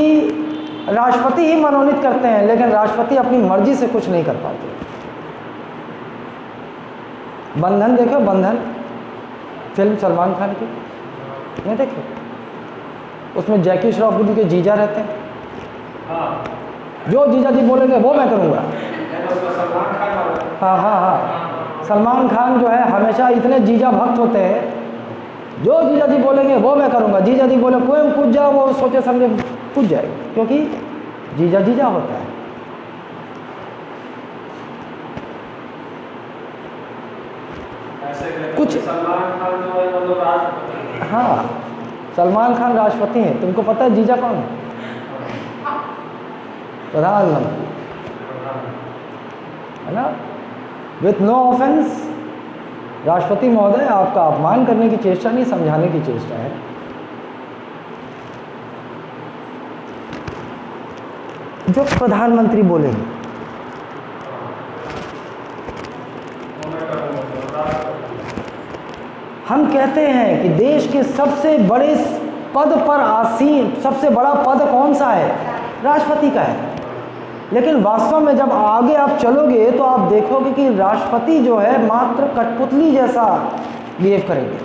राष्ट्रपति ही मनोनीत करते हैं, लेकिन राष्ट्रपति अपनी मर्जी से कुछ नहीं कर पाते। बंधन देखो, बंधन फिल्म सलमान खान की, नहीं देखे? उसमें जैकी श्रॉफ के जीजा रहते हैं। जो जीजा जी बोलेंगे वो मैं करूँगा। हाँ हाँ हाँ, सलमान खान जो है हमेशा इतने जीजा भक्त होते हैं, जो जीजा जी बोलेंगे वो मैं करूँगा। जीजा जी बोले कोई कूद जाओ, वो सोचे समझे कूद जाएगा, क्योंकि जीजा जीजा होता है। कुछ सलमान खान जो है मतलब राष्ट्रपति। हाँ, सलमान खान राष्ट्रपति हैं। तुमको पता है जीजा कौन है? प्रधानमंत्री, है ना? विथ नो ऑफेंस, राष्ट्रपति महोदय आपका अपमान करने की चेष्टा नहीं, समझाने की चेष्टा है। जो प्रधानमंत्री बोलेंगे हम कहते हैं कि देश के सबसे बड़े पद पर आसीन, सबसे बड़ा पद कौन सा है? राष्ट्रपति का है। लेकिन वास्तव में जब आगे आप चलोगे तो आप देखोगे कि राष्ट्रपति जो है मात्र कठपुतली जैसा बिहेव करेंगे।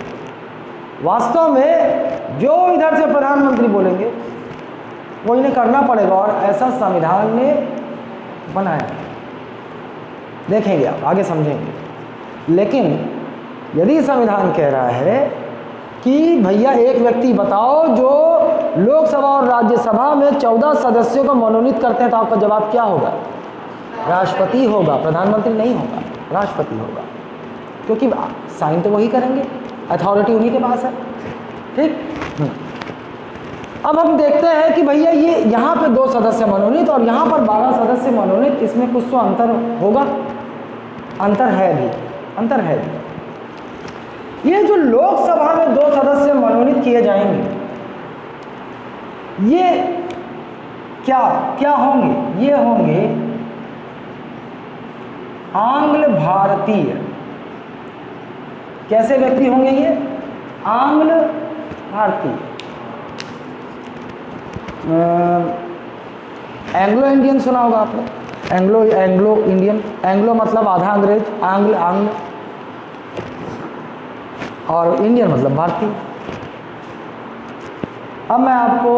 वास्तव में जो इधर से प्रधानमंत्री बोलेंगे वो इन्हें करना पड़ेगा, और ऐसा संविधान ने बनाया। देखेंगे आप, आगे समझेंगे। लेकिन यदि संविधान कह रहा है कि भैया एक व्यक्ति बताओ जो लोकसभा और राज्यसभा में 14 सदस्यों को मनोनीत करते हैं, तो आपका जवाब क्या होगा? राष्ट्रपति होगा, प्रधानमंत्री नहीं होगा, राष्ट्रपति होगा। क्योंकि साइन तो वही करेंगे, अथॉरिटी उन्हीं के पास है। ठीक। अब हम देखते हैं कि भैया ये यहाँ पे 2 सदस्य मनोनीत और यहाँ पर 12 सदस्य मनोनीत, इसमें कुछ तो अंतर होगा। अंतर है भी, अंतर है भी। ये जो लोकसभा में 2 सदस्य मनोनीत किए जाएंगे, ये क्या क्या होंगे? ये होंगे आंग्ल भारतीय। कैसे व्यक्ति होंगे ये? आंग्ल भारतीय। एंग्लो इंडियन सुना होगा आपने? एंग्लो इंडियन, एंग्लो मतलब आधा अंग्रेज, आंग्ल और इंडियन मतलब भारतीय। अब मैं आपको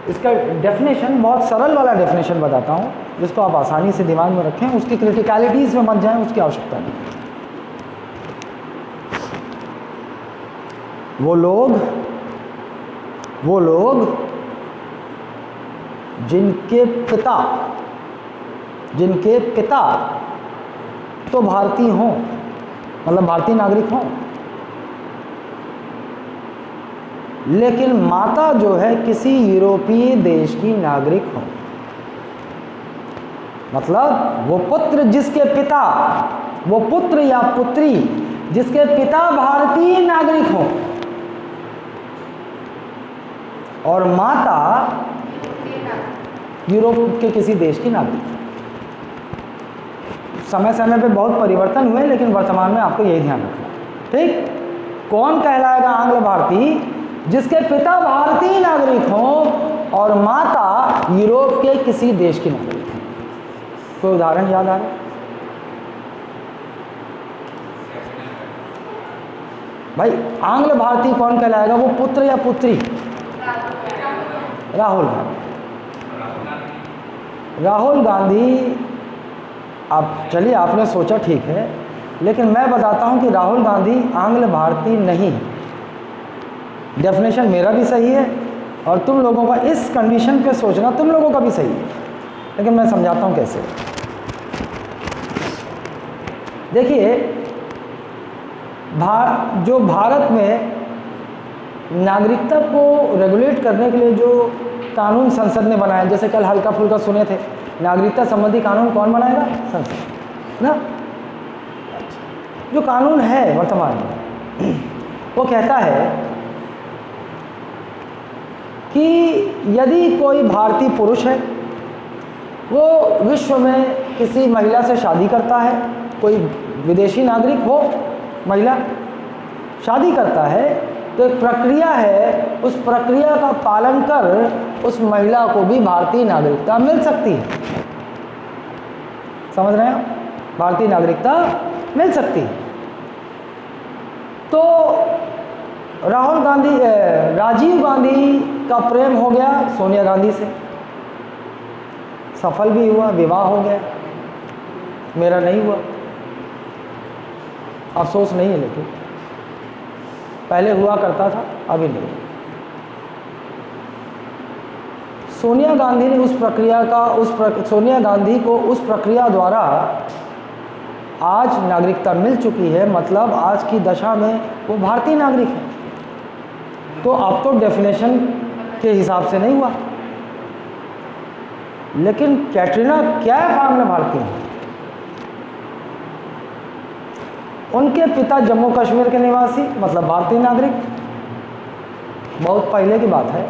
इसका डेफिनेशन, बहुत सरल वाला डेफिनेशन बताता हूँ, जिसको आप आसानी से दिमाग में रखें। उसकी क्रिटिकलिटीज़ में मत जाएं, उसकी आवश्यकता नहीं। वो लोग जिनके पिता तो भारतीय हों, मतलब भारतीय नागरिक हों, लेकिन माता जो है किसी यूरोपीय देश की नागरिक हो। मतलब वो पुत्र जिसके पिता, वो पुत्र या पुत्री जिसके पिता भारतीय नागरिक हो और माता यूरोप के किसी देश की नागरिक। समय समय पे बहुत परिवर्तन हुए, लेकिन वर्तमान में आपको यही ध्यान रखना। ठीक। कौन कहलाएगा आंग्ल भारतीय? जिसके पिता भारतीय नागरिक हों और माता यूरोप के किसी देश की नागरिक हो। कोई उदाहरण याद आ रहा है भाई? आंग्ल भारतीय कौन कहलाएगा? वो पुत्र या पुत्री? राहुल गांधी। राहुल गांधी, अब चलिए आपने सोचा ठीक है, लेकिन मैं बताता हूं कि राहुल गांधी आंग्ल भारतीय नहीं। डेफिनेशन मेरा भी सही है और तुम लोगों का इस कंडीशन पे सोचना तुम लोगों का भी सही है, लेकिन मैं समझाता हूं कैसे। देखिए, जो भारत में नागरिकता को रेगुलेट करने के लिए जो कानून संसद ने बनाया, जैसे कल हल्का फुल्का सुने थे, नागरिकता संबंधी कानून कौन बनाएगा? संसद ना। जो कानून है वर्तमान में वो कहता है कि यदि कोई भारतीय पुरुष है, वो विश्व में किसी महिला से शादी करता है, कोई विदेशी नागरिक हो, महिला शादी करता है, तो एक प्रक्रिया है, उस प्रक्रिया का पालन कर उस महिला को भी भारतीय नागरिकता मिल सकती है। समझ रहे हैं आप? भारतीय नागरिकता मिल सकती है। तो राजीव गांधी का प्रेम हो गया सोनिया गांधी से, सफल भी हुआ, विवाह हो गया। मेरा नहीं हुआ, अफसोस नहीं है, लेकिन पहले हुआ करता था, अभी नहीं। सोनिया गांधी ने सोनिया गांधी को उस प्रक्रिया द्वारा आज नागरिकता मिल चुकी है, मतलब आज की दशा में वो भारतीय नागरिक है। तो अब तो डेफिनेशन के हिसाब से नहीं हुआ, लेकिन कैटरीना कैफ आंग्ल भारतीय है। उनके पिता जम्मू कश्मीर के निवासी, मतलब भारतीय नागरिक। बहुत पहले की बात है।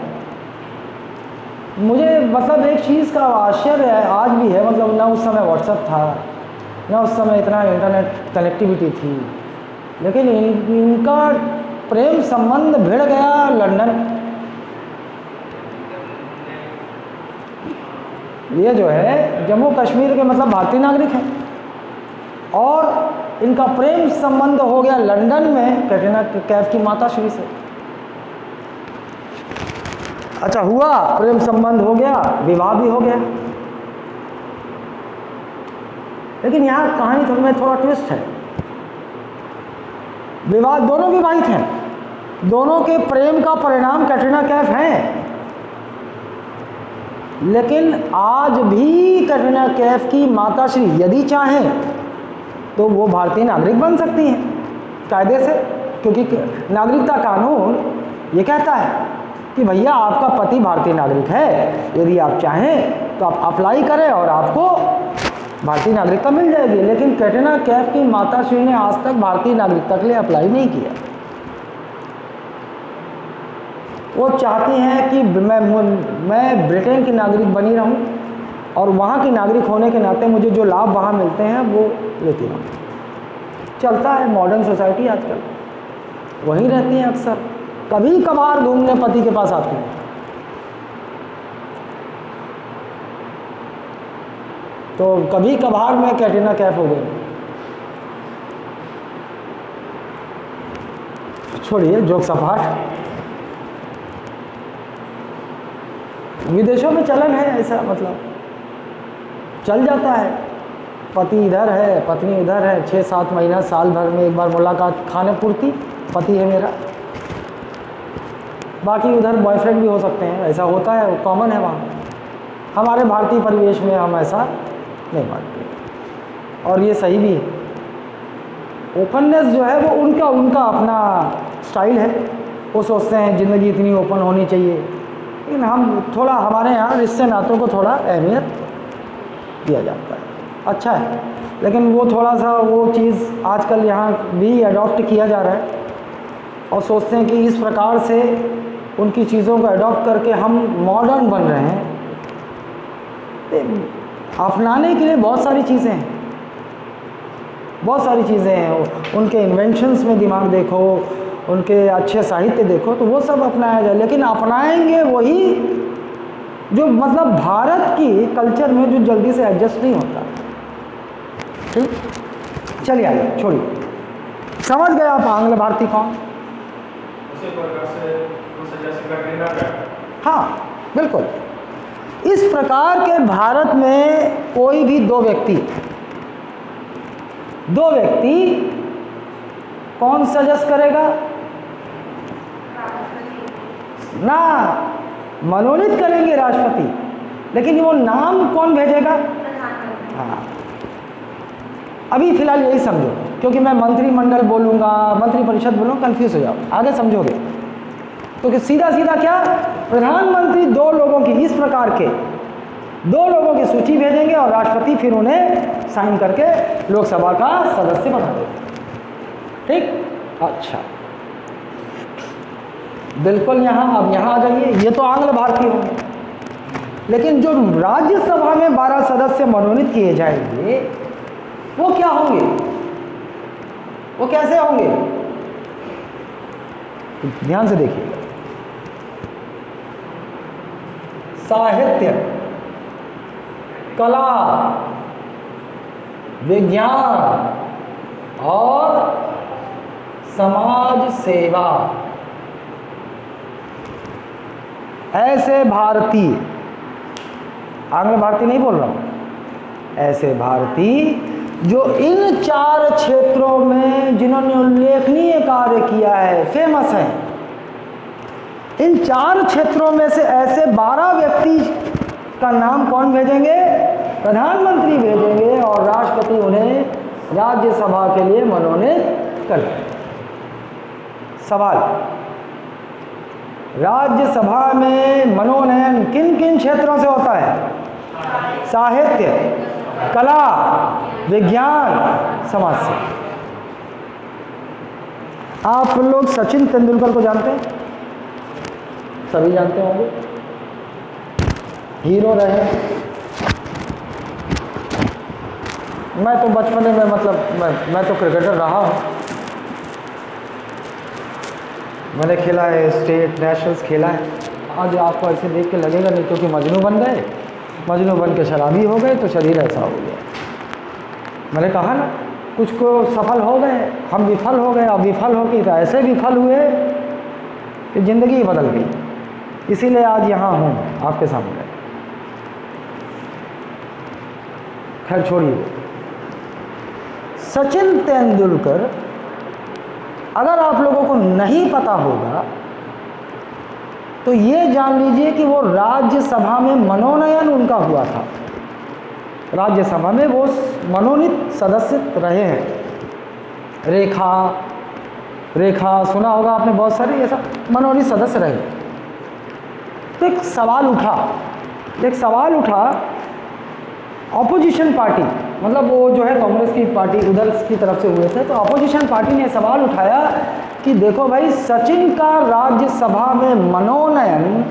मुझे मतलब एक चीज़ का आश्चर्य है, आज भी है, मतलब ना उस समय व्हाट्सएप था, ना उस समय इतना इंटरनेट कनेक्टिविटी थी, लेकिन इनका प्रेम संबंध भिड़ गया लंदन। ये जो है जम्मू कश्मीर के मतलब भारतीय नागरिक हैं, और इनका प्रेम संबंध हो गया लंदन में कैटरीना कैफ की माताश्री से। अच्छा हुआ, प्रेम संबंध हो गया, विवाह भी हो गया। लेकिन यहाँ कहानी में थोड़ा ट्विस्ट है। विवाह, दोनों विवाहित हैं, दोनों के प्रेम का परिणाम कैटरीना कैफ हैं, लेकिन आज भी कैटरीना कैफ की माताश्री यदि चाहें तो वो भारतीय नागरिक बन सकती हैं कायदे से, क्योंकि नागरिकता कानून ये कहता है कि भैया आपका पति भारतीय नागरिक है, यदि आप चाहें तो आप अप्लाई करें और आपको भारतीय नागरिकता मिल जाएगी। लेकिन कैटरीना कैफ की माताश्री ने आज तक भारतीय नागरिकता के लिए अप्लाई नहीं किया। वो चाहती हैं कि मैं ब्रिटेन की नागरिक बनी रहूं और वहाँ की नागरिक होने के नाते मुझे जो लाभ वहाँ मिलते हैं वो लेती रहूँ। चलता है मॉडर्न सोसाइटी आजकल, वहीं रहती हैं अक्सर, कभी कभार घूमने पति के पास आती हैं। तो कभी कभार में कैटरीना कैफ हो गई। छोड़िए जोक सपाट, विदेशों में चलन है ऐसा, मतलब चल जाता है, पति इधर है पत्नी उधर है, 6-7 महीना साल भर में एक बार मुलाकात, खाने पूर्ति, पति है मेरा, बाकी उधर बॉयफ्रेंड भी हो सकते हैं, ऐसा होता है, वो कॉमन है वहाँ। हमारे भारतीय परिवेश में हम ऐसा नहीं मानते, और ये सही भी है। ओपननेस जो है वो उनका अपना स्टाइल है, वो सोचते हैं ज़िंदगी इतनी ओपन होनी चाहिए, लेकिन हम थोड़ा, हमारे यहाँ रिश्ते नातों को थोड़ा अहमियत दिया जाता है, अच्छा है। लेकिन वो थोड़ा सा वो चीज़ आजकल यहाँ भी अडॉप्ट किया जा रहा है, और सोचते हैं कि इस प्रकार से उनकी चीज़ों को अडॉप्ट करके हम मॉडर्न बन रहे हैं। अपनाने के लिए बहुत सारी चीज़ें हैं, बहुत सारी चीज़ें हैं, उनके इन्वेंशंस में दिमाग देखो, उनके अच्छे साहित्य देखो, तो वो सब अपनाया जाए। लेकिन अपनाएंगे वही जो मतलब भारत की कल्चर में जो जल्दी से एडजस्ट नहीं होता। ठीक, चलिए आइए, छोड़िए, समझ गए आप आंग्ल भारतीय कौन? उसी प्रकार से जैसे कैटरीना कैफ। हाँ बिल्कुल, इस प्रकार के भारत में कोई भी दो व्यक्ति कौन सजेस्ट करेगा ना, मनोनीत करेंगे राष्ट्रपति, लेकिन वो नाम कौन भेजेगा? हाँ, अभी फिलहाल यही समझो, क्योंकि मैं मंत्रिमंडल बोलूँगा, मंत्रिपरिषद बोलूँगा, कंफ्यूज हो जाओ, आगे समझोगे। तो सीधा सीधा क्या, प्रधानमंत्री दो लोगों की, इस प्रकार के दो लोगों की सूची भेजेंगे और राष्ट्रपति फिर उन्हें साइन करके लोकसभा का सदस्य बना देंगे। ठीक, अच्छा, बिल्कुल। अब यहाँ आ जाइए, ये तो आंग्ल भारतीय होंगे, लेकिन जो राज्यसभा में 12 सदस्य मनोनीत किए जाएंगे वो क्या होंगे, वो कैसे होंगे? ध्यान से देखिए, साहित्य, कला, विज्ञान और समाज सेवा। ऐसे भारतीय, आंग्ल भारतीय नहीं बोल रहा हूँ, ऐसे भारतीय जो इन 4 क्षेत्रों में जिन्होंने उल्लेखनीय कार्य किया है, फेमस हैं, इन 4 क्षेत्रों में से ऐसे 12 व्यक्ति का नाम कौन भेजेंगे? प्रधानमंत्री भेजेंगे और राष्ट्रपति उन्हें राज्यसभा के लिए मनोनीत करें। सवाल, राज्यसभा में मनोनयन किन किन क्षेत्रों से होता है? साहित्य, कला, विज्ञान, समाज से। आप लोग सचिन तेंदुलकर को जानते हैं? सभी जानते होंगे, हीरो रहे। मैं तो बचपन में मतलब मैं तो क्रिकेटर रहा हूँ। मैंने खेला है, स्टेट नेशनल्स खेला है। आज आपको ऐसे देख के लगेगा नहीं, क्योंकि मजनू बन गए, मजनू बन के शराबी हो गए तो शरीर ऐसा हो गया। मैंने कहा ना, कुछ को सफल हो गए, हम विफल हो गए, अब विफल हो गए तो ऐसे विफल हुए कि ज़िंदगी बदल गई। इसीलिए आज यहाँ हूँ आपके सामने। खैर छोड़िए, सचिन तेंदुलकर अगर आप लोगों को नहीं पता होगा तो ये जान लीजिए कि वो राज्यसभा में मनोनयन उनका हुआ था। राज्यसभा में वो मनोनीत सदस्य रहे हैं। रेखा सुना होगा आपने, बहुत सारे ऐसा मनोनीत सदस्य रहे। तो एक सवाल उठा ऑपोजिशन पार्टी, मतलब वो जो है कांग्रेस की पार्टी उधर की तरफ से हुए थे, तो ऑपोजिशन पार्टी ने सवाल उठाया कि देखो भाई, सचिन का राज्यसभा में मनोनयन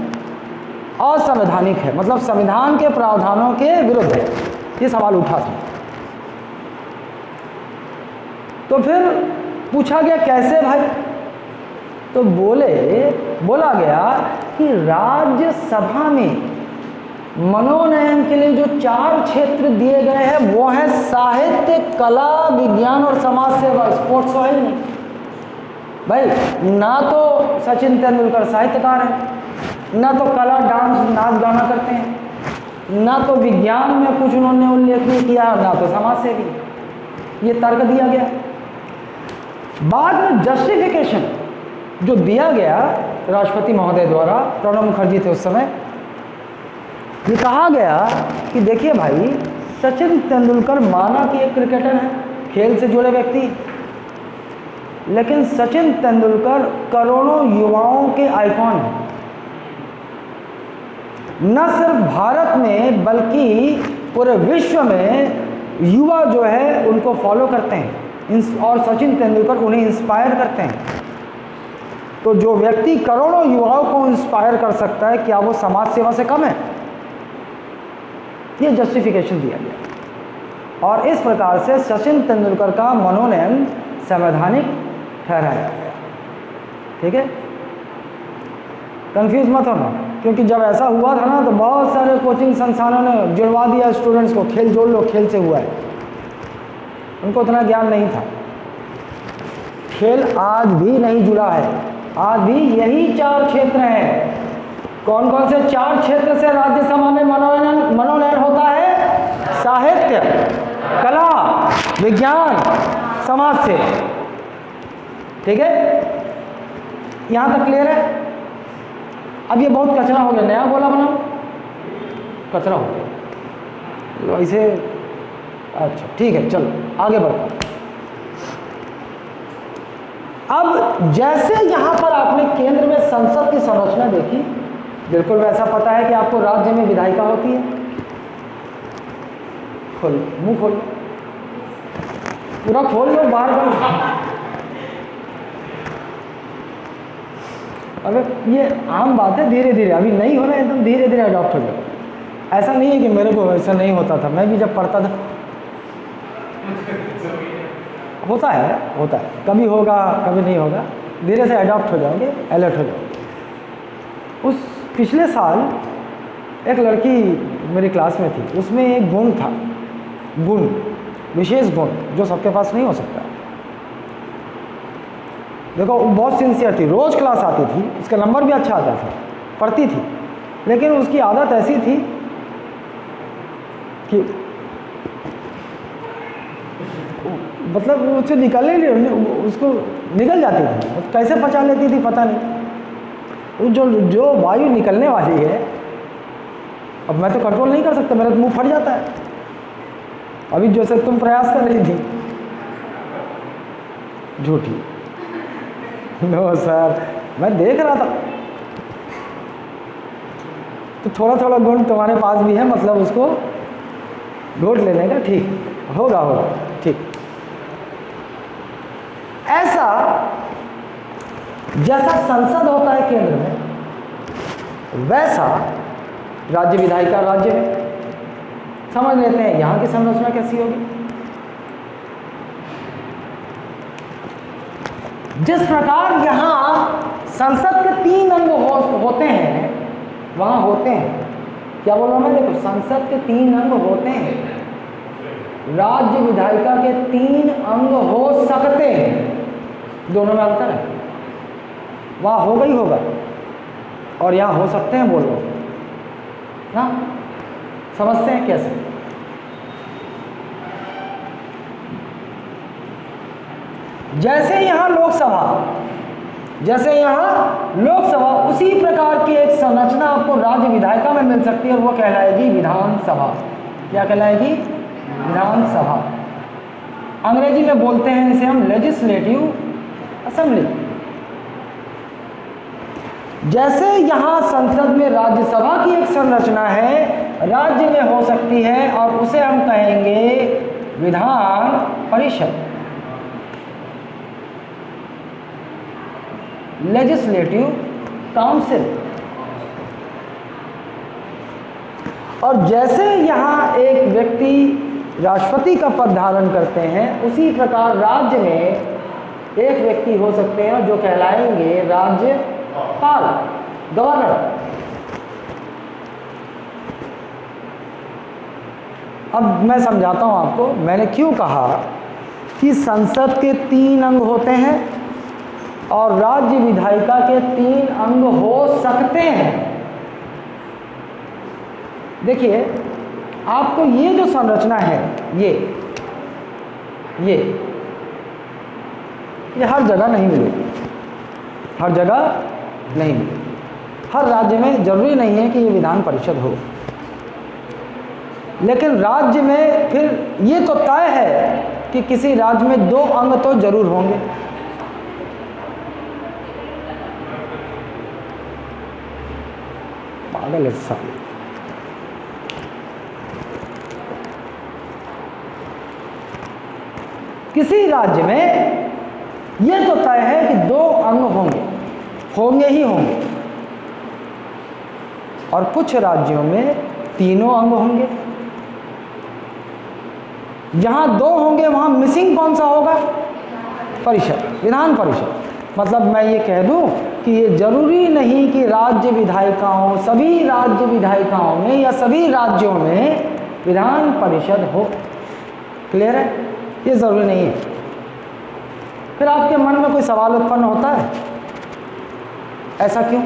असंवैधानिक है, मतलब संविधान के प्रावधानों के विरुद्ध है। ये सवाल उठा था। तो फिर पूछा गया कैसे भाई? तो बोला गया कि राज्यसभा में मनोनयन के लिए जो 4 क्षेत्र दिए गए हैं वो है साहित्य, कला, विज्ञान और समाज सेवा। स्पोर्ट्स तो है नहीं भाई। ना तो सचिन तेंदुलकर साहित्यकार हैं, ना तो कला, डांस, नाच गाना करते हैं, ना तो विज्ञान में कुछ उन्होंने उल्लेख नहीं किया, ना तो समाज सेवी। ये तर्क दिया गया। बाद में जस्टिफिकेशन जो दिया गया राष्ट्रपति महोदय द्वारा, प्रणब मुखर्जी थे उस समय, ये कहा गया कि देखिए भाई, सचिन तेंदुलकर माना कि एक क्रिकेटर है, खेल से जुड़े व्यक्ति, लेकिन सचिन तेंदुलकर करोड़ों युवाओं के आइकॉन हैं। न सिर्फ भारत में बल्कि पूरे विश्व में युवा जो है उनको फॉलो करते हैं और सचिन तेंदुलकर उन्हें इंस्पायर करते हैं। तो जो व्यक्ति करोड़ों युवाओं को इंस्पायर कर सकता है, क्या वो समाज सेवा से कम है? ये जस्टिफिकेशन दिया गया और इस प्रकार से सचिन तेंदुलकर का मनोनयन संवैधानिक ठहराया गया। ठीक है, कंफ्यूज मत होना, क्योंकि जब ऐसा हुआ था ना तो बहुत सारे कोचिंग संस्थानों ने जुड़वा दिया स्टूडेंट्स को, खेल जोड़ लो, खेल से हुआ है। उनको इतना ज्ञान नहीं था। खेल आज भी नहीं जुड़ा है, आज भी यही 4 क्षेत्र हैं। कौन कौन से 4 क्षेत्र से राज्यसभा में मनोनयन होता है? साहित्य, कला, विज्ञान, समाज से। ठीक है, यहां तक क्लियर है? अब ये बहुत कचरा हो गया, नया गोला बनाओ, कचरा हो गया ऐसे। अच्छा ठीक है, चलो आगे बढ़ो। अब जैसे यहां पर आपने केंद्र में संसद की संरचना देखी, बिल्कुल वैसा पता है कि आपको राज्य में विधायिका होती है। खोल, मुंह खोल, पूरा खोल लो, बाहर करो। अबे ये आम बात है, धीरे धीरे, अभी नहीं हो रहा है, एकदम धीरे धीरे अडॉप्ट हो जाओ। ऐसा नहीं है कि मेरे को ऐसा नहीं होता था, मैं भी जब पढ़ता था होता है, कभी होगा कभी नहीं होगा, धीरे से अडॉप्ट हो जाओगे, अलर्ट हो जाओगे। उस पिछले साल एक लड़की मेरी क्लास में थी, उसमें एक गुण था, विशेष गुण जो सबके पास नहीं हो सकता। देखो बहुत सिंसियर थी, रोज़ क्लास आती थी, उसका नंबर भी अच्छा आता था, पढ़ती थी, लेकिन उसकी आदत ऐसी थी कि मतलब उससे निकलने नहीं, उसको निकल जाती थी, कैसे पचा लेती थी पता नहीं। जो वायु निकलने वाली है, अब मैं तो कंट्रोल नहीं कर सकता, मेरा तो मुंह फट जाता है। अभी जैसे तुम प्रयास कर रही थी, झूठी। नो सर, मैं देख रहा था। तो थोड़ा थोड़ा गुण तुम्हारे पास भी है, मतलब उसको घोट लेने का, ठीक होगा, ठीक। ऐसा जैसा संसद होता है केंद्र में, वैसा राज्य विधायिका राज्य में। समझ लेते हैं यहां की संरचना कैसी होगी। जिस प्रकार यहां संसद के 3 अंग होते हैं, वहां होते हैं, क्या बोल रहा हूं मैं, देखो संसद के 3 अंग होते हैं, राज्य विधायिका के 3 अंग हो सकते हैं, दोनों में अंतर है। वहां होगा ही होगा और यहां हो सकते हैं, बोल लो ना। समझते हैं कैसे? जैसे यहाँ लोकसभा, उसी प्रकार की एक संरचना आपको राज्य विधायिका में मिल सकती है, और वो कहलाएगी विधानसभा। क्या कहलाएगी? विधानसभा। अंग्रेजी में बोलते हैं इसे हम लेजिस्लेटिव असेंबली। जैसे यहाँ संसद में राज्यसभा की एक संरचना है, राज्य में हो सकती है, और उसे हम कहेंगे विधान परिषद, लेजिस्लेटिव काउंसिल। और जैसे यहाँ एक व्यक्ति राष्ट्रपति का पद धारण करते हैं, उसी प्रकार राज्य में एक व्यक्ति हो सकते हैं जो कहलाएंगे राज्यपाल, गवर्नर। अब मैं समझाता हूँ आपको, मैंने क्यों कहा कि संसद के 3 अंग होते हैं और राज्य विधायिका के 3 अंग हो सकते हैं। देखिए, आपको ये जो संरचना है, ये हर जगह नहीं मिलेगी, हर जगह नहीं मिलेगी। हर राज्य में जरूरी नहीं है कि ये विधान परिषद हो, लेकिन राज्य में फिर ये तो तय है कि किसी राज्य में 2 अंग तो जरूर होंगे। पागल है सब। किसी राज्य में यह तो तय है कि 2 अंग होंगे ही होंगे, और कुछ राज्यों में 3 अंग होंगे। जहां 2 होंगे वहां मिसिंग कौन सा होगा? परिषद, विधान परिषद। मतलब मैं ये कह दूं कि ये जरूरी नहीं कि राज्य विधायिकाओं, सभी राज्य विधायिकाओं में या सभी राज्यों में विधान परिषद हो। क्लियर है? ये जरूरी नहीं है। फिर आपके मन में कोई सवाल उत्पन्न होता है, ऐसा क्यों?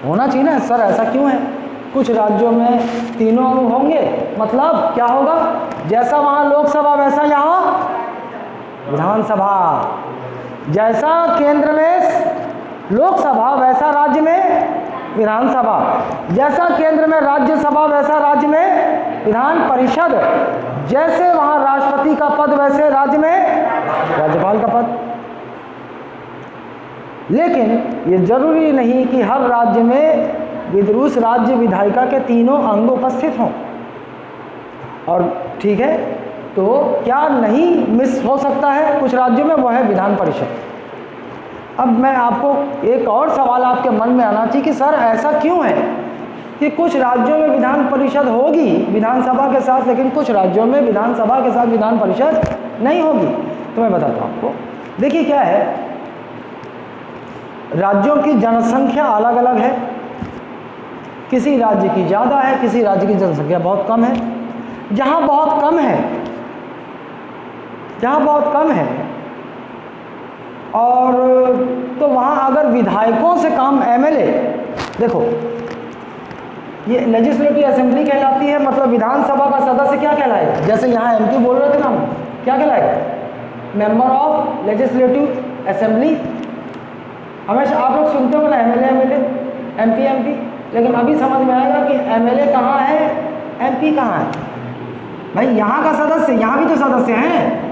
होना चाहिए ना सर, ऐसा क्यों है? कुछ राज्यों में 3 अंग होंगे, मतलब क्या होगा? जैसा वहाँ लोकसभा वैसा यहाँ विधानसभा, जैसा केंद्र में लोकसभा वैसा राज्य में विधानसभा, जैसा केंद्र में राज्यसभा वैसा राज्य में विधान परिषद, जैसे वहाँ राष्ट्रपति का पद वैसे राज्य में राज्यपाल का पद। लेकिन ये जरूरी नहीं कि हर राज्य में उस राज्य विधायिका के 3 अंग उपस्थित हों। और ठीक है, तो क्या नहीं मिस हो सकता है कुछ राज्यों में? वो है विधान परिषद। अब मैं आपको एक और सवाल आपके मन में आना चाहिए कि सर ऐसा क्यों है कि कुछ राज्यों में विधान परिषद होगी विधानसभा के साथ, लेकिन कुछ राज्यों में विधानसभा के साथ विधान परिषद नहीं होगी? तो मैं बताता हूँ आपको। देखिए क्या है, राज्यों की जनसंख्या अलग अलग है। किसी राज्य की ज़्यादा है, किसी राज्य की जनसंख्या बहुत कम है। जहाँ बहुत कम है और तो वहाँ अगर विधायकों से काम एमएलए, देखो ये लेजिस्लेटिव असेंबली कहलाती है, मतलब विधानसभा का सदस्य क्या कहलाएगा, जैसे यहाँ एमपी बोल रहे थे ना, क्या कहलाएगा, मेंबर ऑफ लेजिस्लेटिव असेंबली। हमेशा आप लोग सुनते हो ना एमएलए एमपी, लेकिन अभी समझ में आएगा कि एमएलए कहाँ है, एमपी कहाँ है। भाई यहाँ का सदस्य, यहाँ भी तो सदस्य हैं,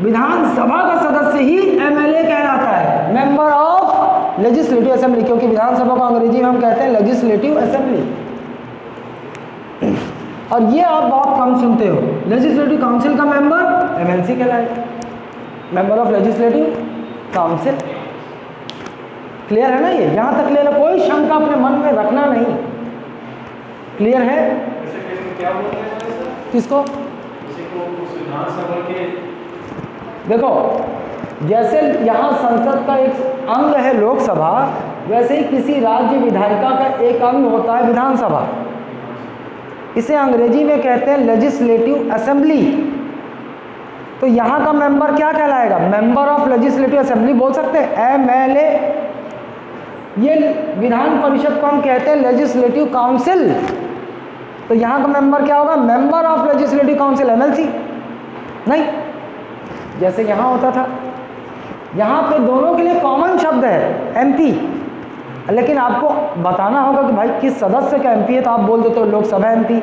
विधानसभा का सदस्य ही एमएलए कहलाता है, मेंबर ऑफ लेजिस्लेटिव असेंबली, क्योंकि विधानसभा को अंग्रेजी में हम कहते हैं लेजिस्लेटिव असेंबली। और ये आप बहुत कम सुनते हो, लेजिस्लेटिव काउंसिल का मेंबर एमएलसी कहलाएगा, member of legislative council. Clear है ना, ये यहाँ तक क्लियर है, कोई शंका अपने मन में रखना नहीं, क्लियर है। क्या बोलते हैं सर? किसको? किसी को उस विधानसभा के, देखो जैसे यहाँ संसद का एक अंग है लोकसभा, वैसे ही किसी राज्य विधायिका का एक अंग होता है विधानसभा। इसे अंग्रेजी में कहते हैं लेजिस्लेटिव असेंबली। तो यहाँ का मेंबर क्या कहलाएगा, मेंबर ऑफ लेजिस्लेटिव असेंबली बोल सकते हैं, एमएलए। ये विधान परिषद को हम कहते हैं लेजिस्लेटिव काउंसिल। तो यहाँ का मेंबर क्या होगा, member of legislative council, MLC नहीं, जैसे यहाँ होता था। यहाँ पे दोनों के लिए कॉमन शब्द है एमपी, लेकिन आपको बताना होगा कि भाई किस सदस्य का एमपी है, तो आप बोल देते हो लोकसभा एमपी,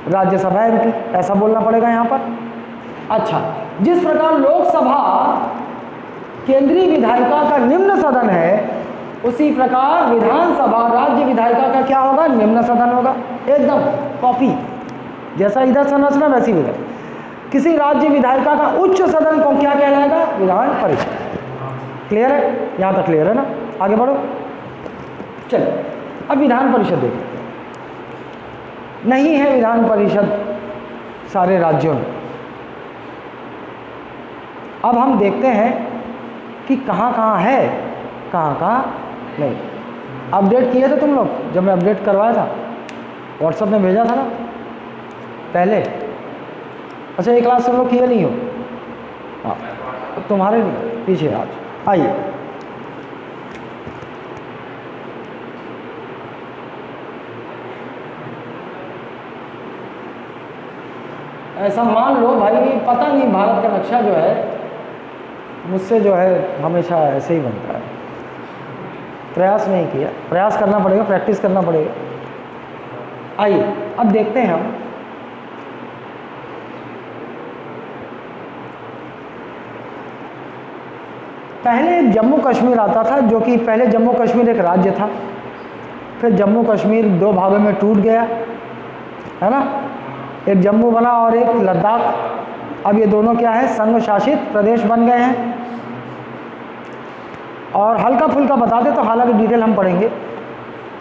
राज्यसभा एमपी, ऐसा बोलना पड़ेगा यहाँ पर। अच्छा, जिस प्रकार लोकसभा केंद्रीय विधायिका का निम्न सदन है, उसी प्रकार विधानसभा राज्य विधायिका का क्या होगा, निम्न सदन होगा, एकदम कॉपी, जैसा इधर संरचना वैसी उधर। किसी राज्य विधायिका का उच्च सदन को क्या कहलाएगा, विधान परिषद। क्लियर है, यहाँ तक क्लियर है ना, आगे बढ़ो। चलो अब विधान परिषद देखो, नहीं है विधान परिषद सारे राज्यों में। अब हम देखते हैं कि कहाँ कहाँ है, कहाँ कहाँ नहीं। अपडेट किए थे तुम लोग, जब मैं अपडेट करवाया था व्हाट्सएप में भेजा था ना पहले। अच्छा, ये क्लास तुम लोग किए नहीं हो, हाँ तुम्हारे पीछे आज आइए। ऐसा मान लो भाई, पता नहीं भारत का नक्शा जो है मुझसे जो है हमेशा ऐसे ही बनता है, प्रयास नहीं किया, प्रयास करना पड़ेगा, प्रैक्टिस करना पड़ेगा। आइए अब देखते हैं हम पहले जम्मू कश्मीर आता था, जो कि पहले जम्मू कश्मीर एक राज्य था, फिर जम्मू कश्मीर दो भागों में टूट गया, है ना, एक जम्मू बना और एक लद्दाख। अब ये दोनों क्या है, संघ शासित प्रदेश बन गए हैं। और हल्का फुल्का बता दे तो, हालांकि डिटेल हम पढ़ेंगे।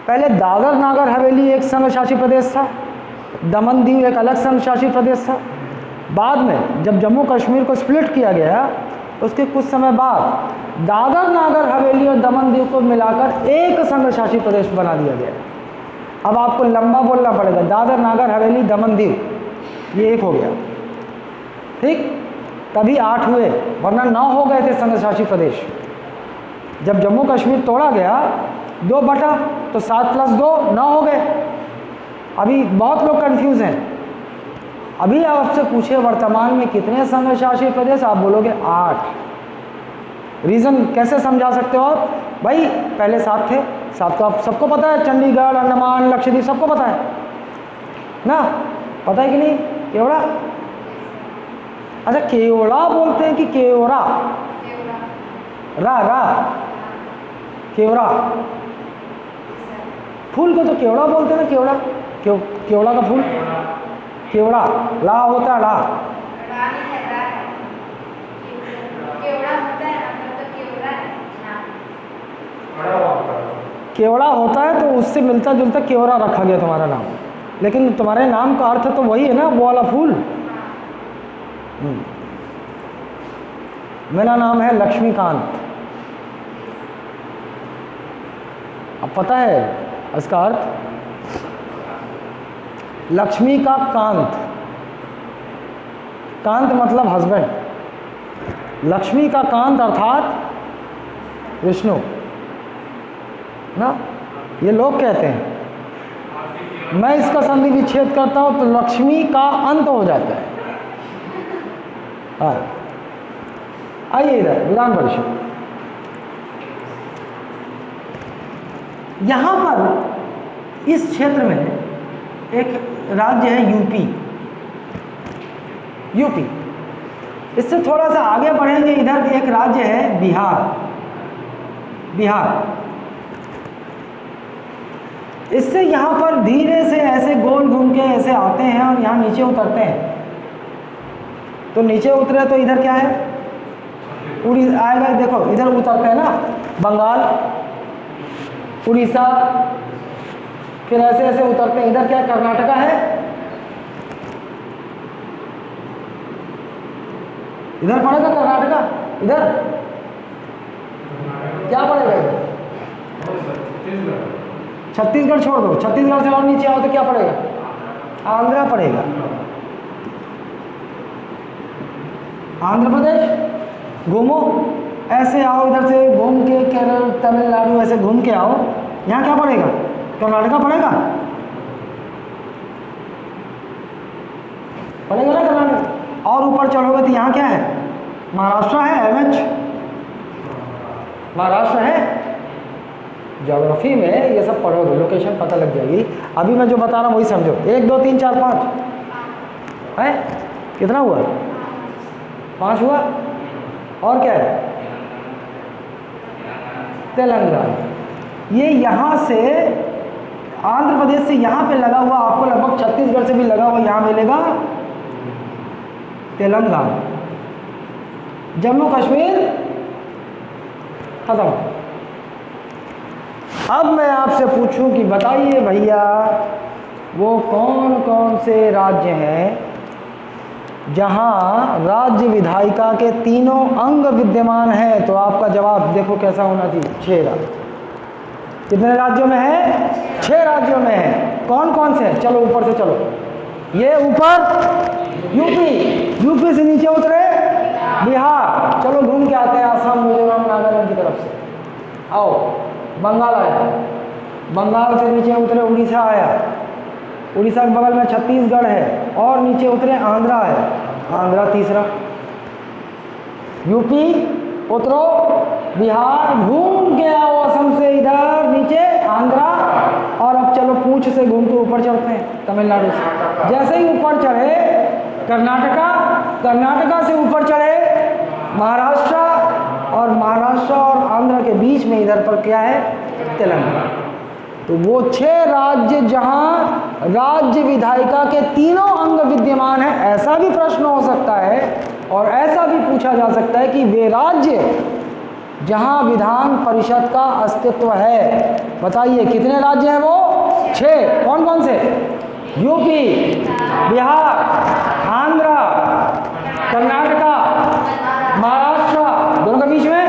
पहले दादर नागर हवेली एक संघ शासित प्रदेश था, दमन दीव एक अलग संघ शासित प्रदेश था। बाद में जब जम्मू कश्मीर को स्प्लिट किया गया, उसके कुछ समय बाद दादर नागर हवेली और दमन दीव को मिलाकर एक संघ शासित प्रदेश बना दिया गया। अब आपको लंबा बोलना पड़ेगा, दादर नागर हवेली दमन दीव, ये एक हो गया, ठीक, तभी 8 हुए, वरना 9 हो गए थे संघ शासित प्रदेश। जब जम्मू कश्मीर तोड़ा गया, 2 बटा, तो 7 + 2 9 हो गए। अभी बहुत लोग कंफ्यूज हैं। अभी आपसे पूछे वर्तमान में कितने संघ शासित प्रदेश, आप बोलोगे 8। रीज़न कैसे समझा सकते हो आप, भाई पहले 7 थे, 7 तो आप सबको पता है, चंडीगढ़, अंडमान, लक्षद्वीप सबको पता है ना, पता है कि नहीं, केवड़ा। अच्छा, केवड़ा बोलते हैं कि केवड़ा, रा रा केवड़ा, फूल को तो केवड़ा बोलते हैं ना, केवड़ा, केवड़ा का फूल केवड़ा, ला होता है, ला केवड़ा होता है, तो उससे मिलता जुलता केवड़ा रखा गया तुम्हारा नाम, लेकिन तुम्हारे नाम का अर्थ तो वही है ना, वो वाला फूल। मेरा नाम है लक्ष्मीकांत। अब पता है इसका अर्थ, लक्ष्मी का कांत, कांत मतलब हस्बैंड, लक्ष्मी का कांत अर्थात विष्णु ना, ये लोग कहते हैं। मैं इसका संधि विच्छेद करता हूं तो लक्ष्मी का अंत हो जाता है। हाँ, आइए इधर विधान परिषद। यहां पर इस क्षेत्र में एक राज्य है यूपी। यूपी, इससे थोड़ा सा आगे बढ़ेंगे, इधर एक राज्य है बिहार। बिहार, इससे यहाँ पर धीरे से ऐसे गोल घूम के ऐसे आते हैं और यहाँ नीचे उतरते हैं। तो नीचे उतरे तो इधर क्या है, आएगा, देखो इधर उतरते हैं ना, बंगाल, उड़ीसा, फिर ऐसे ऐसे उतरते हैं। इधर क्या कर्नाटका है, इधर पड़ेगा कर्नाटका, इधर क्या पड़ेगा, छत्तीसगढ़ छोड़ दो, छत्तीसगढ़ से और नीचे आओ तो क्या पड़ेगा, आंध्रा पड़ेगा। आंध्र प्रदेश घूमो, ऐसे आओ, इधर से घूम के केरल, तमिलनाडु ऐसे घूम के आओ, यहाँ क्या पड़ेगा, कर्नाटका पड़ेगा, पड़ेगा ना कर्नाटका। और ऊपर चढ़ोगे तो यहाँ क्या है, महाराष्ट्र है, एमएच महाराष्ट्र है। ज्योग्राफी में ये सब पढ़ोगे, लोकेशन पता लग जाएगी। अभी मैं जो बता रहा हूँ वही समझो। 1 2 3 4 5 है, कितना हुआ, 5 हुआ। और क्या है, तेलंगाना। ये यहाँ से आंध्र प्रदेश से यहाँ पे लगा हुआ, आपको लगभग छत्तीसगढ़ से भी लगा हुआ यहाँ मिलेगा तेलंगाना। जम्मू कश्मीर खत्म। अब मैं आपसे पूछूं कि बताइए भैया, वो कौन कौन से राज्य हैं जहां राज्य विधायिका के तीनों अंग विद्यमान हैं? तो आपका जवाब देखो कैसा होना चाहिए, 6 राज्य। कितने राज्यों में है, 6 राज्यों में है। कौन कौन से हैं, चलो ऊपर से चलो। ये ऊपर यूपी से नीचे उतरे बिहार, चलो घूम के आते हैं आसाम, मिजोरम, नागालैंड की तरफ से। आओ, बंगाल आया, बंगाल से नीचे उतरे उड़ीसा आया, उड़ीसा के बगल में छत्तीसगढ़ है, और नीचे उतरे आंध्रा है, आंध्रा तीसरा। यूपी उतरो, बिहार घूम के आओ, असम से इधर नीचे आंध्रा, और अब चलो पूंछ से घूम के ऊपर चढ़ते हैं तमिलनाडु से। जैसे ही ऊपर चढ़े कर्नाटका, कर्नाटका से ऊपर चढ़े महाराष्ट्र, और महाराष्ट्र और आंध्र के बीच में इधर पर क्या है, तेलंगाना। तो वो 6 राज्य जहां राज्य विधायिका के तीनों अंग विद्यमान है। ऐसा भी प्रश्न हो सकता है और ऐसा भी पूछा जा सकता है कि वे राज्य जहां विधान परिषद का अस्तित्व है। बताइए कितने राज्य हैं वो, 6। कौन कौन से, यूपी, बिहार, आंध्र, कर्नाटका, महाराष्ट्र, दोनों के बीच में,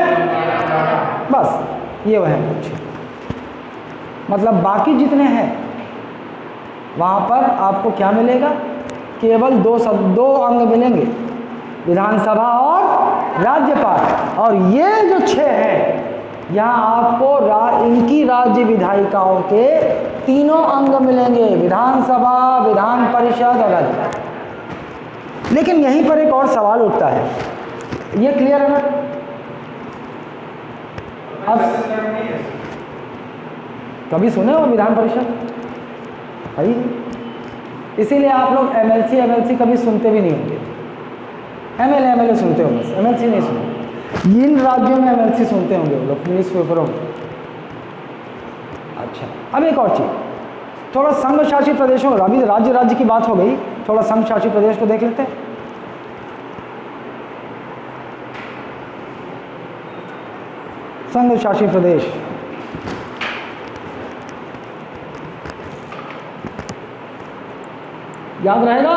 बस ये वह है कुछ। मतलब बाकी जितने हैं वहाँ पर आपको क्या मिलेगा, केवल 2 अंग मिलेंगे, विधानसभा और राज्यपाल। और ये जो 6 हैं यहाँ आपको इनकी राज्य विधायिकाओं के तीनों अंग मिलेंगे, विधानसभा, विधान परिषद और राज्यपाल। लेकिन यहीं पर एक और सवाल उठता है, ये क्लियर है ना? अब कभी सुने हो विधान परिषद? है ही नहीं। इसीलिए आप लोग एमएलसी कभी सुनते भी नहीं होंगे। एमएलए सुनते हो बस, एमएलसी नहीं सुनते। इन राज्यों में एमएलसी सुनते होंगे वो लोग न्यूज़ पेपरों में। अच्छा, अब एक और चीज़, थोड़ा संघ शासित प्रदेशों, अभी राज्य की बात हो गई, थोड़ा संघ शासित प्रदेश को देख लेते हैं। संघ शासित प्रदेश, याद रहेगा?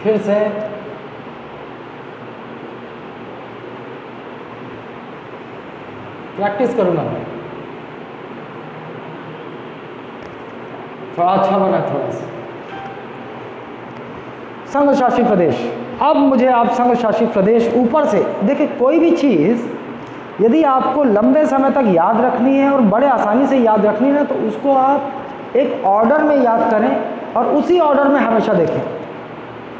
फिर से प्रैक्टिस करूँगा मैं, थोड़ा अच्छा बना थोड़ा सा। संघ शासित प्रदेश। अब मुझे आप संघ शासित प्रदेश ऊपर से देखिए, कोई भी चीज़ यदि आपको लंबे समय तक याद रखनी है और बड़े आसानी से याद रखनी है तो उसको आप एक ऑर्डर में याद करें और उसी ऑर्डर में हमेशा देखें,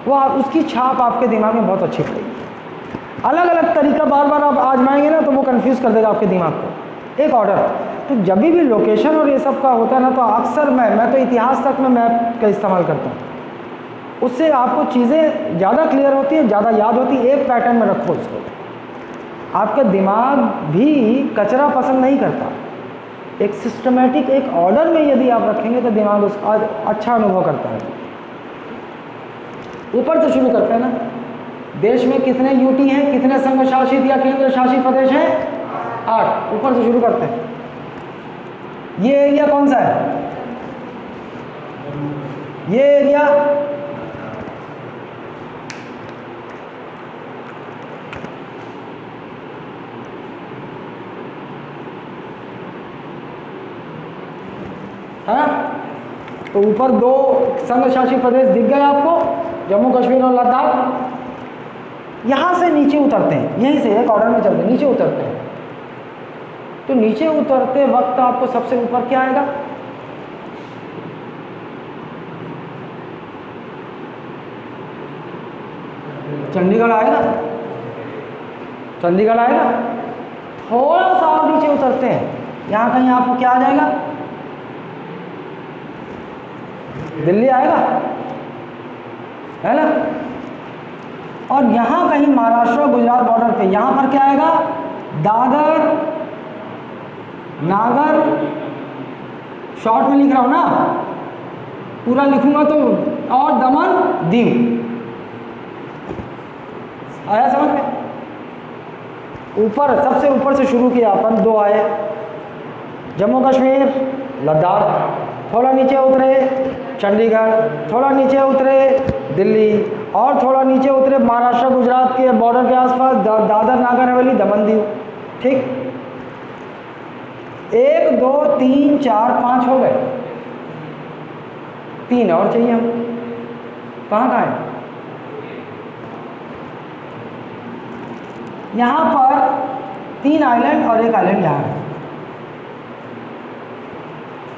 वो उसकी छाप आपके दिमाग में बहुत अच्छी पड़ेगी। अलग अलग तरीका बार बार आप आजमाएंगे ना तो वो कंफ्यूज कर देगा आपके दिमाग को। एक ऑर्डर, तो जब भी लोकेशन और ये सब का होता है ना तो अक्सर मैं तो इतिहास तक में मैप का इस्तेमाल करता हूँ, उससे आपको चीज़ें ज़्यादा क्लियर होती हैं, ज़्यादा याद होती है। एक पैटर्न में रखो इसको, आपका दिमाग भी कचरा पसंद नहीं करता। एक सिस्टमेटिक एक ऑर्डर में यदि आप रखेंगे तो दिमाग उसका अच्छा अनुभव करता है। ऊपर से शुरू करते हैं ना, देश में कितने यूटी हैं, कितने संघ शासित या केंद्र शासित प्रदेश हैं? 8। ऊपर से शुरू करते हैं। ये एरिया कौन सा है? ये एरिया है। तो ऊपर 2 संघ शासित प्रदेश दिख गए आपको, जम्मू कश्मीर और लद्दाख। यहाँ से नीचे उतरते हैं, यहीं से एक ऑर्डर में चलते हैं, नीचे उतरते हैं। तो नीचे उतरते वक्त आपको सबसे ऊपर क्या आएगा? चंडीगढ़ आएगा, चंडीगढ़ आएगा। थोड़ा सा और नीचे उतरते हैं, यहाँ कहीं आपको क्या आ जाएगा? दिल्ली आएगा, है ना। और यहाँ कहीं महाराष्ट्र और गुजरात बॉर्डर पे यहाँ पर क्या आएगा? दादर नागर, शॉर्ट में लिख रहा हूँ ना, पूरा लिखूंगा तो, और दमन दीव। आया समझ में? ऊपर सबसे ऊपर से शुरू किया अपन, 2 आए, जम्मू कश्मीर लद्दाख, थोड़ा नीचे उतरे चंडीगढ़, थोड़ा नीचे उतरे दिल्ली, और थोड़ा नीचे उतरे महाराष्ट्र गुजरात के बॉर्डर के आसपास दादर नागर हवेली दमन दीव। ठीक, 1 2 3 4 5 हो गए, 3 और चाहिए हम। कहाँ है? यहाँ पर 3 आइलैंड और 1 आइलैंड यहाँ है।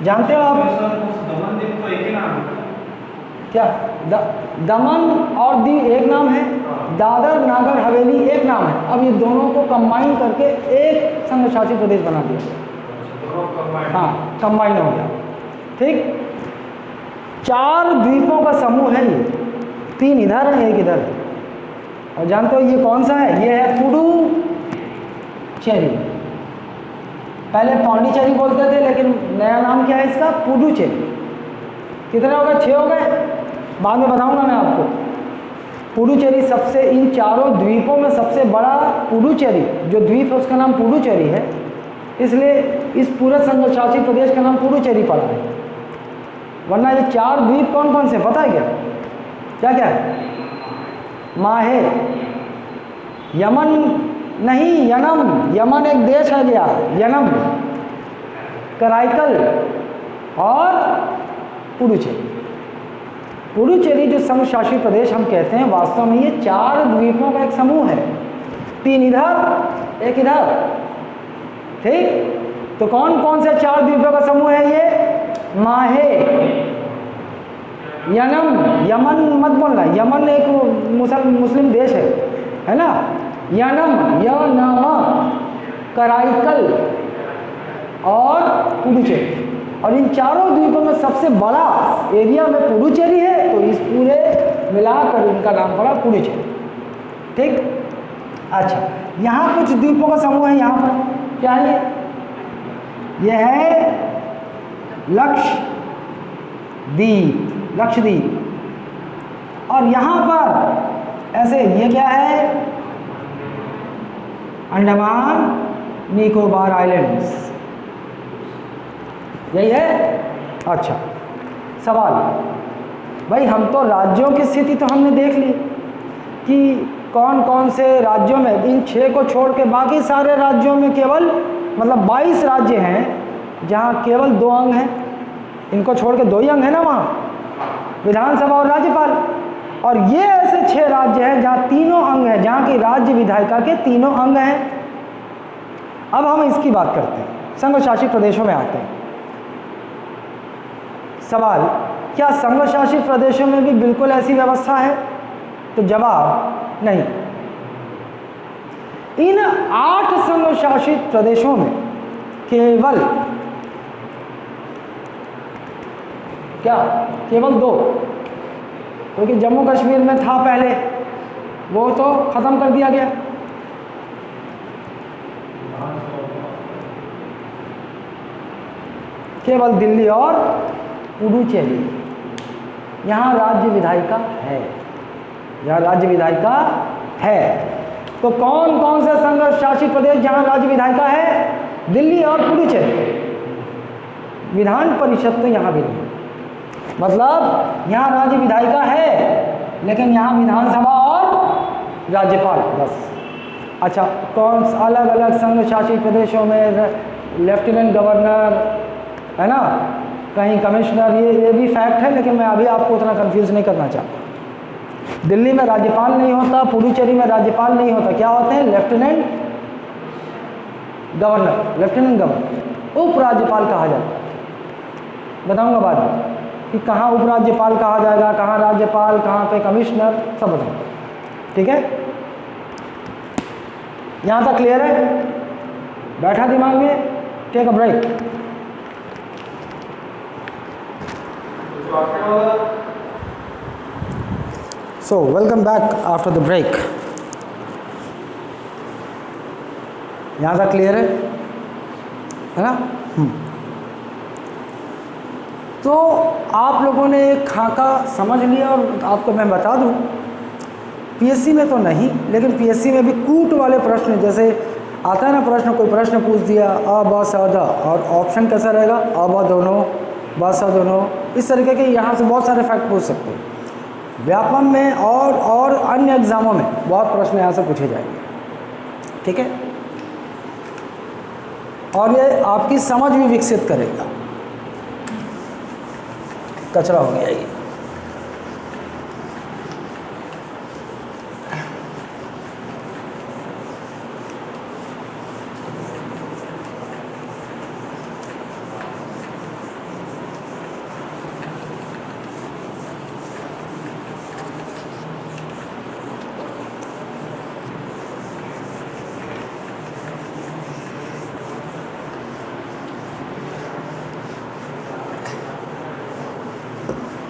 जानते हो आप दमन दीव को एक ही नाम है क्या? दमन और दीव एक नाम है, दादर नागर हवेली एक नाम है। अब ये दोनों को कंबाइन करके एक संघ शासित प्रदेश बना दिया। हाँ, कंबाइन हो गया। ठीक, 4 द्वीपों का समूह है ये, 3 इधर है 1 इधर है। और जानते हो ये कौन सा है? ये है पुडुचेरी। पहले पौंडीचेरी बोलते थे, लेकिन नया नाम क्या है इसका? पुडुचेरी। कितने हो गए? 6 हो गए, बाद में बताऊंगा मैं आपको। पुडुचेरी सबसे, इन 4 द्वीपों में सबसे बड़ा पुडुचेरी जो द्वीप है उसका नाम पुडुचेरी है, इसलिए इस पूरे संघ शासित प्रदेश का नाम पुडुचेरी पड़ा है। वरना ये 4 द्वीप कौन कौन से पता है क्या? क्या क्या है? माहे, यमन नहीं, यनम, यमन एक देश है गया, यनम, कराईकल और पुडुचेरी। पुडुचेरी जो संघ शासित प्रदेश हम कहते हैं, वास्तव में ये 4 द्वीपों का एक समूह है, 3 इधर 1 इधर। ठीक, तो कौन कौन से 4 द्वीपों का समूह है ये? माहे, यनम, यमन मत बोलना, यमन एक मुस्लिम देश है ना। यनम, यनमा, कराईकल और पुडुचेरी। और इन 4 द्वीपों में सबसे बड़ा एरिया में पुडुचेरी है, तो इस पूरे मिलाकर इनका नाम पड़ा पुडुचेरी। ठीक, अच्छा, यहाँ कुछ द्वीपों का समूह है। यहाँ पर क्या है? ये है लक्षद्वीप। और यहाँ पर ऐसे, ये क्या है? अंडमान निकोबार आइलैंड्स, यही है। अच्छा, सवाल भाई, हम तो राज्यों की स्थिति तो हमने देख ली कि कौन कौन से राज्यों में, इन 6 को छोड़ के बाकी सारे राज्यों में केवल मतलब 22 राज्य हैं जहाँ केवल 2 अंग हैं, इनको छोड़ के 2 ही अंग है ना वहाँ, विधानसभा और राज्यपाल। और ये ऐसे 6 राज्य हैं जहाँ तीनों अंग हैं, जहाँ की राज्य विधायिका के तीनों अंग हैं। अब हम इसकी बात करते हैं, संघ शासित प्रदेशों में आते हैं। सवाल, क्या संघ शासित प्रदेशों में भी बिल्कुल ऐसी व्यवस्था है? तो जवाब नहीं। इन 8 संघ शासित प्रदेशों में केवल केवल 2, क्योंकि जम्मू कश्मीर में था पहले, वो तो खत्म कर दिया गया। केवल दिल्ली और पुडुचेरी, यहाँ राज्य विधायिका है, यहाँ राज्य विधायिका है। तो कौन कौन से संघ शासित प्रदेश जहाँ राज्य विधायिका है? दिल्ली और पुडुचेरी। विधान परिषद तो यहाँ भी नहीं, मतलब यहाँ राज्य विधायिका है लेकिन यहाँ विधानसभा और राज्यपाल बस। अच्छा, कौन अलग अलग संघ शासित प्रदेशों में लेफ्टिनेंट गवर्नर है ना, कहीं कमिश्नर, ये भी फैक्ट है, लेकिन मैं अभी आपको उतना कंफ्यूज नहीं करना चाहता। दिल्ली में राज्यपाल नहीं होता, पुडुचेरी में राज्यपाल नहीं होता, क्या होते हैं? लेफ्टिनेंट गवर्नर, लेफ्टिनेंट गवर्नर, उपराज्यपाल कहा जाता है। बताऊंगा बाद में कि कहाँ उपराज्यपाल कहा जाएगा, कहाँ राज्यपाल, कहाँ पे कमिश्नर, सब बताऊंगा। ठीक है, यहाँ तक क्लियर है? बैठा दिमाग में? Take a break. So, welcome back after the break. यहाँ तक क्लियर है ना? तो आप लोगों ने एक खाका समझ लिया, और आपको मैं बता दूं, पीएससी में तो नहीं, लेकिन पीएससी में भी कूट वाले प्रश्न, जैसे आता है ना प्रश्न, कोई प्रश्न पूछ दिया अ ब स द, और ऑप्शन कैसा रहेगा? अ ब दोनों, ब स दोनों, इस तरीके के यहाँ से बहुत सारे फैक्ट पूछ सकते हैं। व्यापम में और अन्य एग्जामों में बहुत प्रश्न यहाँ से पूछे जाएंगे। ठीक है, और ये आपकी समझ भी विकसित करेगा। कचरा हो गया ये।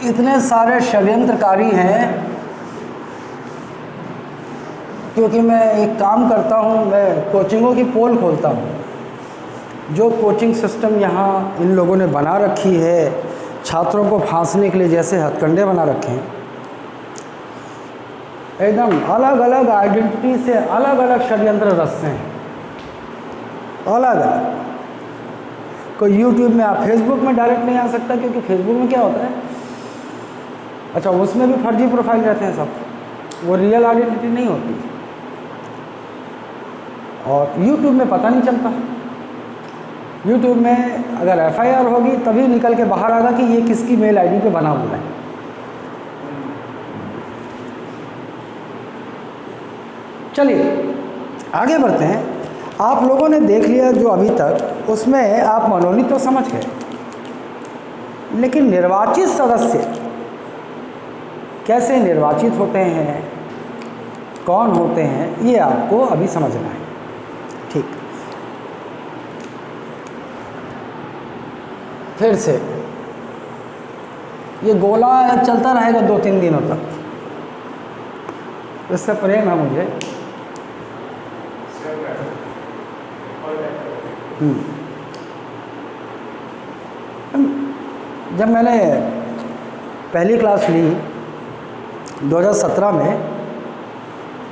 इतने सारे षड्यंत्रकारी हैं, क्योंकि मैं एक काम करता हूँ, मैं कोचिंगों की पोल खोलता हूँ। जो कोचिंग सिस्टम यहाँ इन लोगों ने बना रखी है, छात्रों को फांसने के लिए जैसे हथकंडे बना रखे हैं, एकदम अलग अलग आइडेंटिटी से अलग अलग षड्यंत्र रचते हैं, अलग अलग। कोई यूट्यूब में, आप फेसबुक में डायरेक्ट नहीं आ सकता, क्योंकि फेसबुक में क्या होता है, अच्छा उसमें भी फर्जी प्रोफाइल रहते हैं सब, वो रियल आइडेंटिटी नहीं होती। और यूट्यूब में पता नहीं चलता। यूट्यूब में अगर एफआईआर होगी तभी निकल के बाहर आएगा कि ये किसकी मेल आईडी पे बना हुआ है। चलिए आगे बढ़ते हैं। आप लोगों ने देख लिया जो अभी तक, उसमें आप मनोनीत तो समझ गए, लेकिन निर्वाचित सदस्य कैसे निर्वाचित होते हैं, कौन होते हैं, ये आपको अभी समझना है। ठीक, फिर से ये गोला चलता रहेगा 2-3 दिनों तक, इससे प्रेम है मुझे। जब मैंने पहली क्लास ली 2017 में,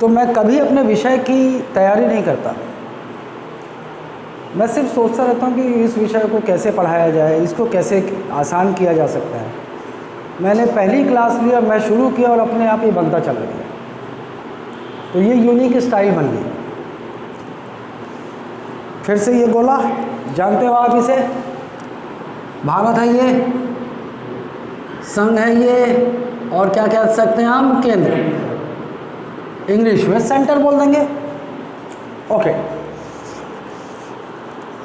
तो मैं कभी अपने विषय की तैयारी नहीं करता। मैं सिर्फ सोचता रहता हूँ कि इस विषय को कैसे पढ़ाया जाए, इसको कैसे आसान किया जा सकता है। मैंने पहली क्लास ली और मैं शुरू किया और अपने आप ही बनता चला गया। तो ये यूनिक स्टाइल बन गई। फिर से ये गोला जानते हो आप इसे, भारत है ये, संघ है ये, और क्या कह सकते हैं हम, केंद्र, इंग्लिश में सेंटर बोल देंगे। ओके,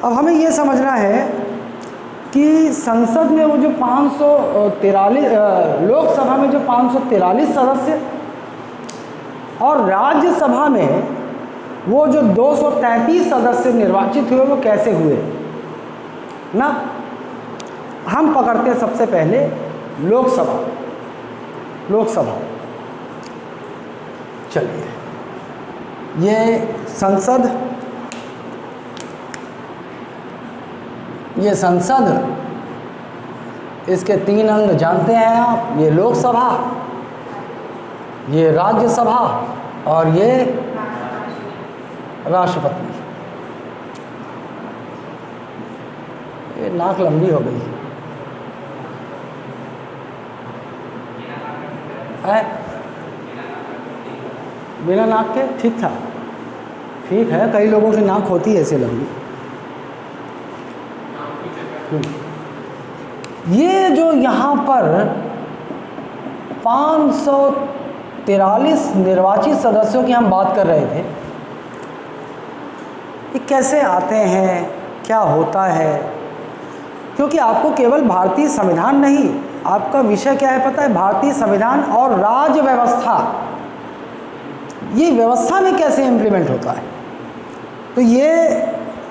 अब हमें ये समझना है कि संसद में वो जो 543 लोकसभा में जो 543 सदस्य और राज्यसभा में वो जो 233 सदस्य निर्वाचित हुए वो कैसे हुए ना। हम पकड़ते हैं सबसे पहले लोकसभा। चलिए, ये संसद, ये संसद, इसके 3 अंग जानते हैं आप, ये लोकसभा, ये राज्यसभा और ये राष्ट्रपति। ये नाक लंबी हो गई है, बिना नाक के ठीक था, ठीक है, कई लोगों की नाक होती है ऐसे लंबी। ये जो यहाँ पर 543 निर्वाचित सदस्यों की हम बात कर रहे थे, ये कैसे आते हैं, क्या होता है, क्योंकि आपको केवल भारतीय संविधान नहीं, आपका विषय क्या है पता है, भारतीय संविधान और राज्य व्यवस्था, ये व्यवस्था में कैसे इम्प्लीमेंट होता है, तो ये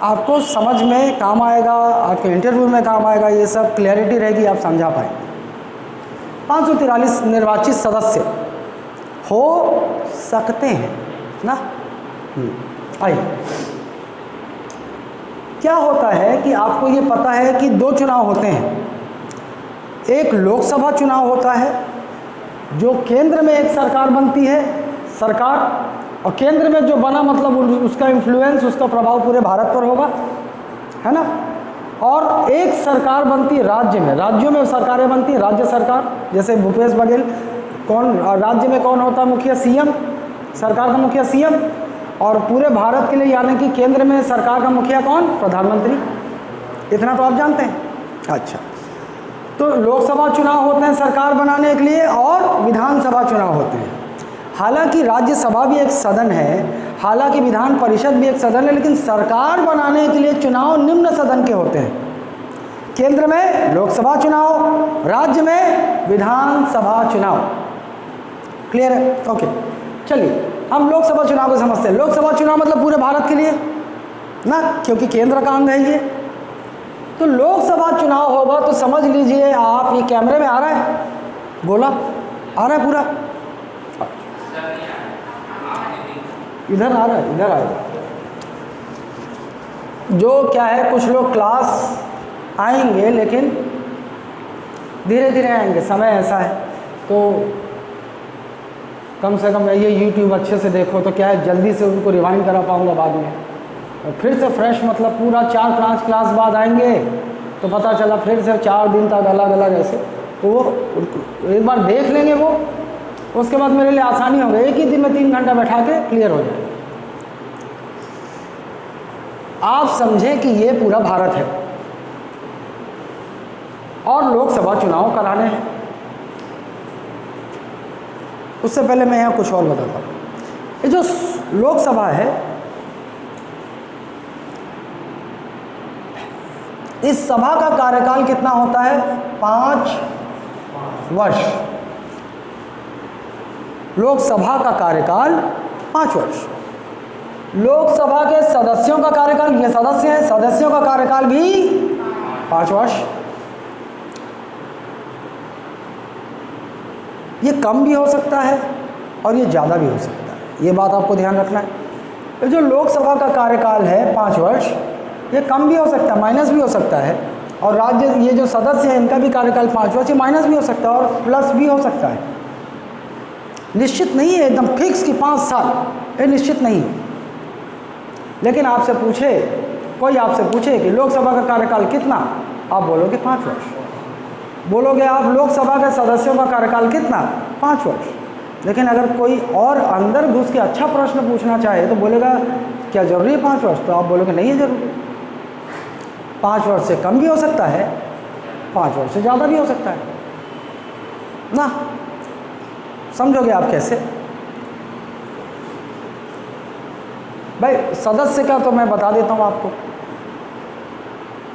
आपको समझ में काम आएगा, आपके इंटरव्यू में काम आएगा, ये सब क्लैरिटी रहेगी, आप समझा पाएंगे। 543 निर्वाचित सदस्य हो सकते हैं ना। आइए, क्या होता है कि आपको ये पता है कि 2 चुनाव होते हैं, एक लोकसभा चुनाव होता है जो केंद्र में एक सरकार बनती है, सरकार, और केंद्र में जो बना मतलब उसका इन्फ्लुएंस, उसका प्रभाव पूरे भारत पर होगा, है ना। और एक सरकार बनती है राज्य में, राज्यों में सरकारें बनती है, राज्य सरकार, जैसे भूपेश बघेल, कौन राज्य में कौन होता है मुखिया, सीएम, सरकार का मुखिया सीएम, और पूरे भारत के लिए यानी कि केंद्र में सरकार का मुखिया कौन, प्रधानमंत्री। इतना तो आप जानते हैं। अच्छा, तो लोकसभा चुनाव होते हैं सरकार बनाने के लिए और विधानसभा चुनाव होते हैं। हालांकि राज्यसभा भी एक सदन है, हालांकि विधान परिषद भी एक सदन है, लेकिन सरकार बनाने के लिए चुनाव निम्न सदन के होते हैं। केंद्र में लोकसभा चुनाव, राज्य में विधानसभा चुनाव। क्लियर है? ओके, चलिए हम लोकसभा चुनाव को समझते हैं। लोकसभा चुनाव मतलब पूरे भारत के लिए ना, क्योंकि केंद्र का अंग है ये। तो लोकसभा चुनाव होगा तो समझ लीजिए आप, ये कैमरे में आ रहा है, गोला आ रहा है पूरा, इधर आ रहा है, इधर आएगा। जो क्या है, कुछ लोग क्लास आएंगे लेकिन धीरे धीरे आएंगे, समय ऐसा है, तो कम से कम ये YouTube अच्छे से देखो, तो क्या है जल्दी से उनको रिवाइंड करा पाऊँगा बाद में, और फिर से फ्रेश मतलब पूरा 4-5 क्लास बाद आएंगे तो पता चला फिर से 4 दिन तक अलग अलग ऐसे, तो वो एक बार देख लेंगे वो, उसके बाद मेरे लिए आसानी होगी, एक ही दिन में 3 घंटा बैठा के क्लियर हो जाए। आप समझें कि ये पूरा भारत है और लोकसभा चुनाव कराने हैं। उससे पहले मैं यहाँ कुछ और बताता हूँ। ये जो लोकसभा है, इस सभा का कार्यकाल कितना होता है, 5 वर्ष। लोकसभा का कार्यकाल 5 वर्ष। लोकसभा के सदस्यों का कार्यकाल, ये सदस्य हैं, सदस्यों का कार्यकाल भी 5 वर्ष। ये कम भी हो सकता है और ये ज़्यादा भी हो सकता है, ये बात आपको ध्यान रखना है। तो जो लोकसभा का कार्यकाल है 5 वर्ष, ये कम भी हो सकता है, माइनस भी हो सकता है, और राज्य ये जो सदस्य हैं इनका भी कार्यकाल 5 वर्ष, ये माइनस भी हो सकता है और प्लस भी हो सकता है। निश्चित नहीं है एकदम फिक्स कि 5 साल, ये निश्चित नहीं है। लेकिन आपसे पूछे, कोई आपसे पूछे कि लोकसभा का कार्यकाल कितना, आप बोलोगे 5 वर्ष। बोलोगे आप लोकसभा के सदस्यों का कार्यकाल कितना, 5 वर्ष। लेकिन अगर कोई और अंदर घुस के अच्छा प्रश्न पूछना चाहे तो बोलेगा क्या ज़रूरी है 5 वर्ष? तो आप बोलोगे नहीं है ज़रूरी। 5 वर्ष से कम भी हो सकता है, 5 वर्ष से ज़्यादा भी हो सकता है ना। समझोगे आप कैसे? भाई सदस्य का तो मैं बता देता हूँ आपको।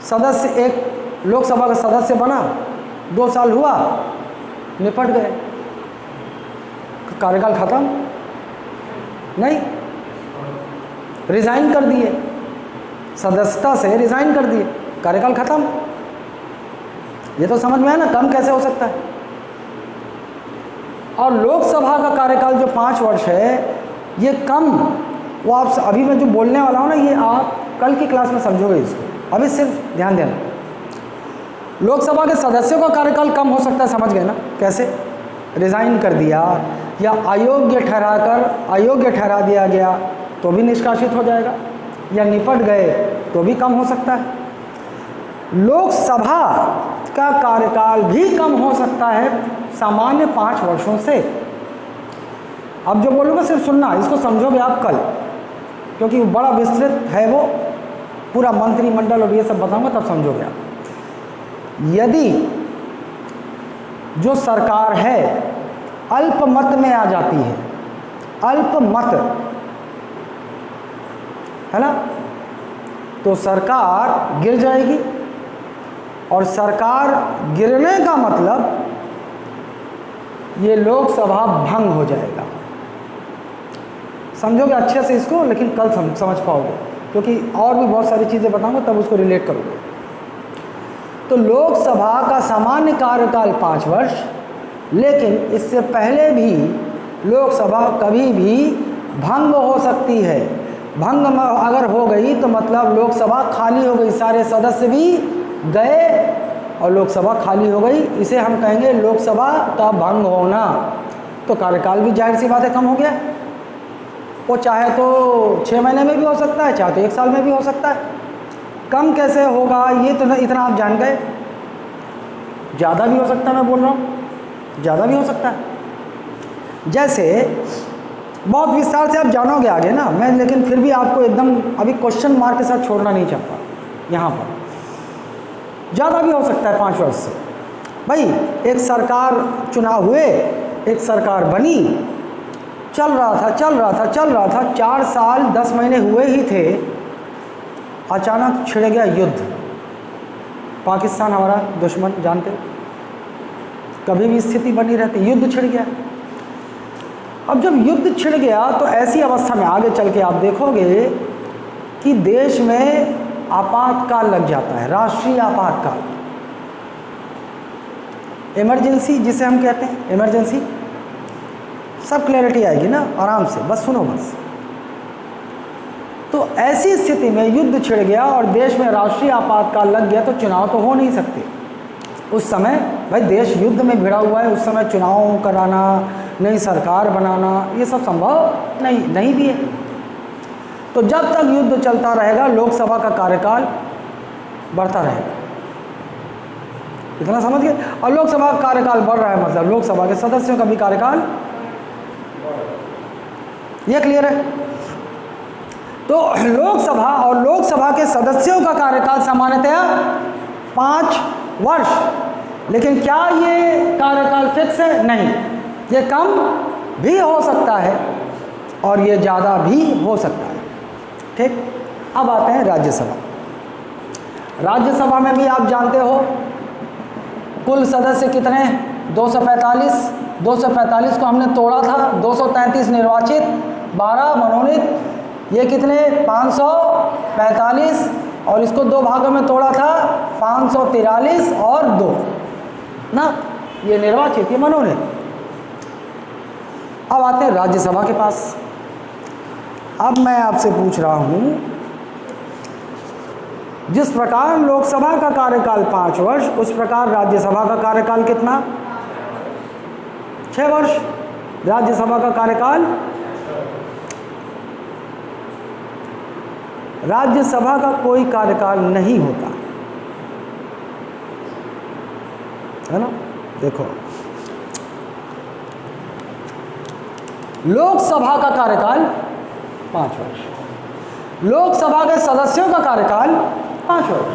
सदस्य, एक लोकसभा का सदस्य बना, 2 साल हुआ, निपट गए, कार्यकाल खत्म? नहीं, रिज़ाइन कर दिए, सदस्यता से रिज़ाइन कर दिए, कार्यकाल खत्म। ये तो समझ में है ना, कम कैसे हो सकता है। और लोकसभा का कार्यकाल जो 5 वर्ष है, ये कम, वो आप अभी मैं जो बोलने वाला हूँ ना, ये आप कल की क्लास में समझोगे इसको, अभी सिर्फ ध्यान देना। लोकसभा के सदस्यों का कार्यकाल कम हो सकता है, समझ गए ना कैसे? रिज़ाइन कर दिया या अयोग्य ठहरा दिया गया तो भी निष्कासित हो जाएगा, या निपट गए तो भी कम हो सकता है। लोकसभा का कार्यकाल भी कम हो सकता है सामान्य 5 वर्षों से। अब जो बोलूँगा सिर्फ सुनना, इसको समझोगे आप कल, क्योंकि बड़ा विस्तृत है वो, पूरा मंत्रिमंडल और ये सब बताऊंगा तब समझोगे आप। यदि जो सरकार है अल्पमत में आ जाती है, अल्पमत है ना, तो सरकार गिर जाएगी। और सरकार गिरने का मतलब ये लोकसभा भंग हो जाएगा। समझोगे अच्छे से इसको, लेकिन कल समझ पाओगे, क्योंकि और भी बहुत सारी चीज़ें बताऊंगा तब उसको रिलेट करोगे। तो लोकसभा का सामान्य कार्यकाल 5 वर्ष, लेकिन इससे पहले भी लोकसभा कभी भी भंग हो सकती है। भंग अगर हो गई तो मतलब लोकसभा खाली हो गई, सारे सदस्य भी गए और लोकसभा खाली हो गई, इसे हम कहेंगे लोकसभा का भंग होना। तो कार्यकाल भी जाहिर सी बात है कम हो गया। वो चाहे तो 6 महीने में भी हो सकता है, चाहे तो 1 साल में भी हो सकता है। कम कैसे होगा ये तो इतना आप जान गए। ज़्यादा भी हो सकता है, मैं बोल रहा हूँ ज़्यादा भी हो सकता है। जैसे बहुत विस्तार से आप जानोगे आगे ना मैं, लेकिन फिर भी आपको एकदम अभी क्वेश्चन मार्क के साथ छोड़ना नहीं चाहता। यहाँ पर ज़्यादा भी हो सकता है 5 वर्ष से। भाई एक सरकार चुनाव हुए, एक सरकार बनी, चल रहा था 4 साल 10 महीने हुए ही थे, अचानक छिड़ गया युद्ध। पाकिस्तान हमारा दुश्मन जानते, कभी भी स्थिति बनी रहती, युद्ध छिड़ गया। अब जब युद्ध छिड़ गया तो ऐसी अवस्था में आगे चल के आप देखोगे कि देश में आपातकाल लग जाता है, राष्ट्रीय आपातकाल, इमरजेंसी जिसे हम कहते हैं, इमरजेंसी। सब क्लैरिटी आएगी ना, आराम से बस सुनो बस। तो ऐसी स्थिति में युद्ध छिड़ गया और देश में राष्ट्रीय आपातकाल लग गया, तो चुनाव तो हो नहीं सकते उस समय। भाई देश युद्ध में भिड़ा हुआ है, उस समय चुनाव कराना, नई सरकार बनाना, ये सब संभव नहीं भी है। तो जब तक युद्ध चलता रहेगा लोकसभा का कार्यकाल बढ़ता रहेगा। इतना समझ गए? और लोकसभा का कार्यकाल बढ़ रहा है मतलब लोकसभा के सदस्यों का भी कार्यकाल, ये क्लियर है? तो लोकसभा और लोकसभा के सदस्यों का कार्यकाल सामान्यतया 5 वर्ष। लेकिन क्या ये कार्यकाल फिक्स है? नहीं, ये कम भी हो सकता है और ये ज़्यादा भी हो सकता है। ठीक, अब आते हैं राज्यसभा। राज्यसभा में भी आप जानते हो कुल सदस्य कितने? 245। 245 को हमने तोड़ा था, 233 निर्वाचित, 12 मनोनीत, ये कितने? 545, और इसको 2 भागों में तोड़ा था, 543 और 2 ना, ये निर्वाचित, ये मनोनीत। अब आते हैं राज्यसभा के पास। अब मैं आपसे पूछ रहा हूं, जिस प्रकार लोकसभा का कार्यकाल 5 वर्ष, उस प्रकार राज्यसभा का कार्यकाल कितना? 6 वर्ष। राज्यसभा का कार्यकाल, राज्यसभा का कोई कार्यकाल नहीं होता है ना। देखो, लोकसभा का कार्यकाल 5 वर्ष, लोकसभा के सदस्यों का कार्यकाल 5 वर्ष,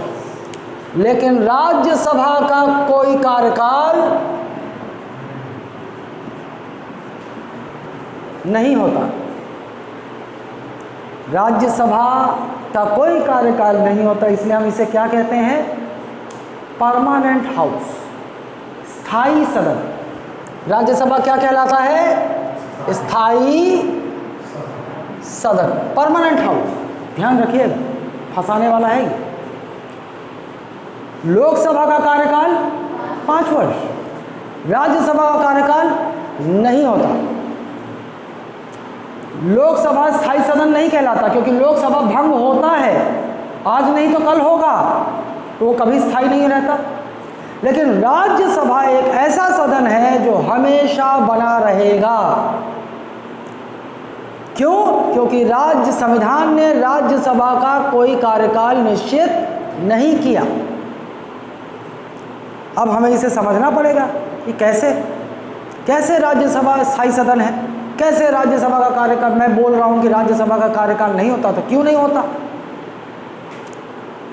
लेकिन राज्यसभा का कोई कार्यकाल नहीं होता। राज्यसभा का कोई कार्यकाल नहीं होता, इसलिए हम इसे क्या कहते हैं? परमानेंट हाउस, स्थायी सदन। राज्यसभा क्या कहलाता है? स्थायी सदन, परमानेंट हाउस। ध्यान रखिएगा, फंसाने वाला है ये। लोकसभा का कार्यकाल 5 वर्ष, राज्यसभा का कार्यकाल नहीं होता। लोकसभा स्थायी सदन नहीं कहलाता, क्योंकि लोकसभा भंग होता है, आज नहीं तो कल होगा, तो वो कभी स्थायी नहीं रहता। लेकिन राज्यसभा एक ऐसा सदन है जो हमेशा बना रहेगा। क्यों? क्योंकि राज्य संविधान ने राज्यसभा का कोई कार्यकाल निश्चित नहीं किया। अब हमें इसे समझना पड़ेगा कि कैसे राज्यसभा स्थायी सदन है, कैसे राज्यसभा का कार्यकाल। मैं बोल रहा हूं कि राज्यसभा का कार्यकाल नहीं होता, तो क्यों नहीं होता,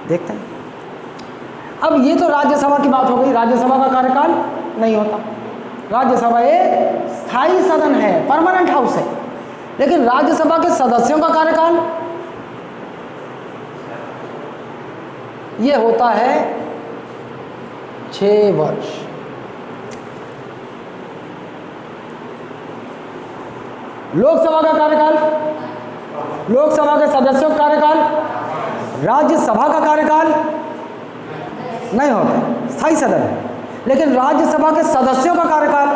देखते हैं। अब ये तो राज्यसभा की बात हो गई, राज्यसभा का कार्यकाल नहीं होता। राज्यसभा एक स्थायी सदन है, परमानेंट हाउस है। लेकिन राज्यसभा के सदस्यों का कार्यकाल ये होता है 6 वर्ष। लोकसभा का कार्यकाल, लोकसभा के सदस्यों का कार्यकाल, राज्यसभा का कार्यकाल नहीं होता, स्थायी सदन है। लेकिन राज्यसभा के सदस्यों का कार्यकाल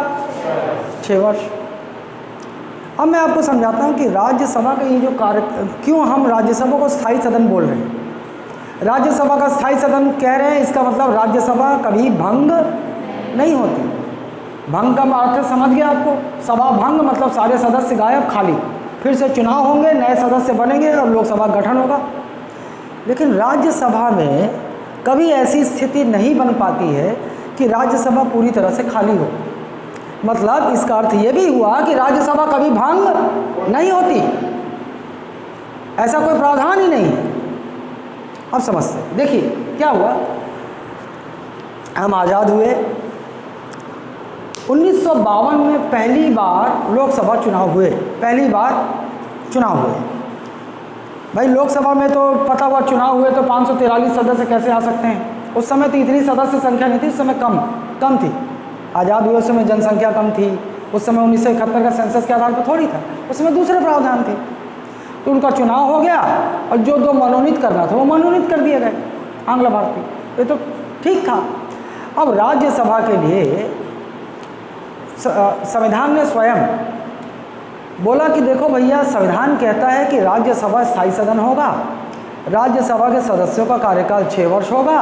6 वर्ष। अब मैं आपको समझाता हूँ कि राज्यसभा का ये जो क्यों हम राज्यसभा को स्थायी सदन बोल रहे हैं। राज्यसभा का स्थायी सदन कह रहे हैं, इसका मतलब राज्यसभा कभी भंग नहीं होती। भंग का अर्थ समझ गया आपको? सभा भंग मतलब सारे सदस्य गायब, खाली, फिर से चुनाव होंगे, नए सदस्य बनेंगे और लोकसभा गठन होगा। लेकिन राज्यसभा में कभी ऐसी स्थिति नहीं बन पाती है कि राज्यसभा पूरी तरह से खाली हो। मतलब इसका अर्थ ये भी हुआ कि राज्यसभा कभी भंग नहीं होती, ऐसा कोई प्रावधान ही नहीं है। अब समझते हैं, देखिए क्या हुआ। हम आज़ाद हुए, 1952 में पहली बार लोकसभा चुनाव हुए, पहली बार चुनाव हुए। भाई लोकसभा में तो पता हुआ चुनाव हुए तो 543 सदस्य कैसे आ सकते हैं? उस समय तो इतनी सदस्य संख्या नहीं थी, उस समय कम थी। आज़ाद हुए उस समय जनसंख्या कम थी, उस समय 1971 का सेंसस के आधार पर थोड़ी था, उस समय दूसरे प्रावधान थे। तो उनका चुनाव हो गया और जो 2 मनोनीत करना था वो मनोनीत कर दिए गए, आंग्ल भारतीय, ये तो ठीक था। अब राज्यसभा के लिए संविधान ने स्वयं बोला कि देखो भैया, संविधान कहता है कि राज्यसभा स्थायी सदन होगा, राज्यसभा के सदस्यों का कार्यकाल 6 वर्ष होगा।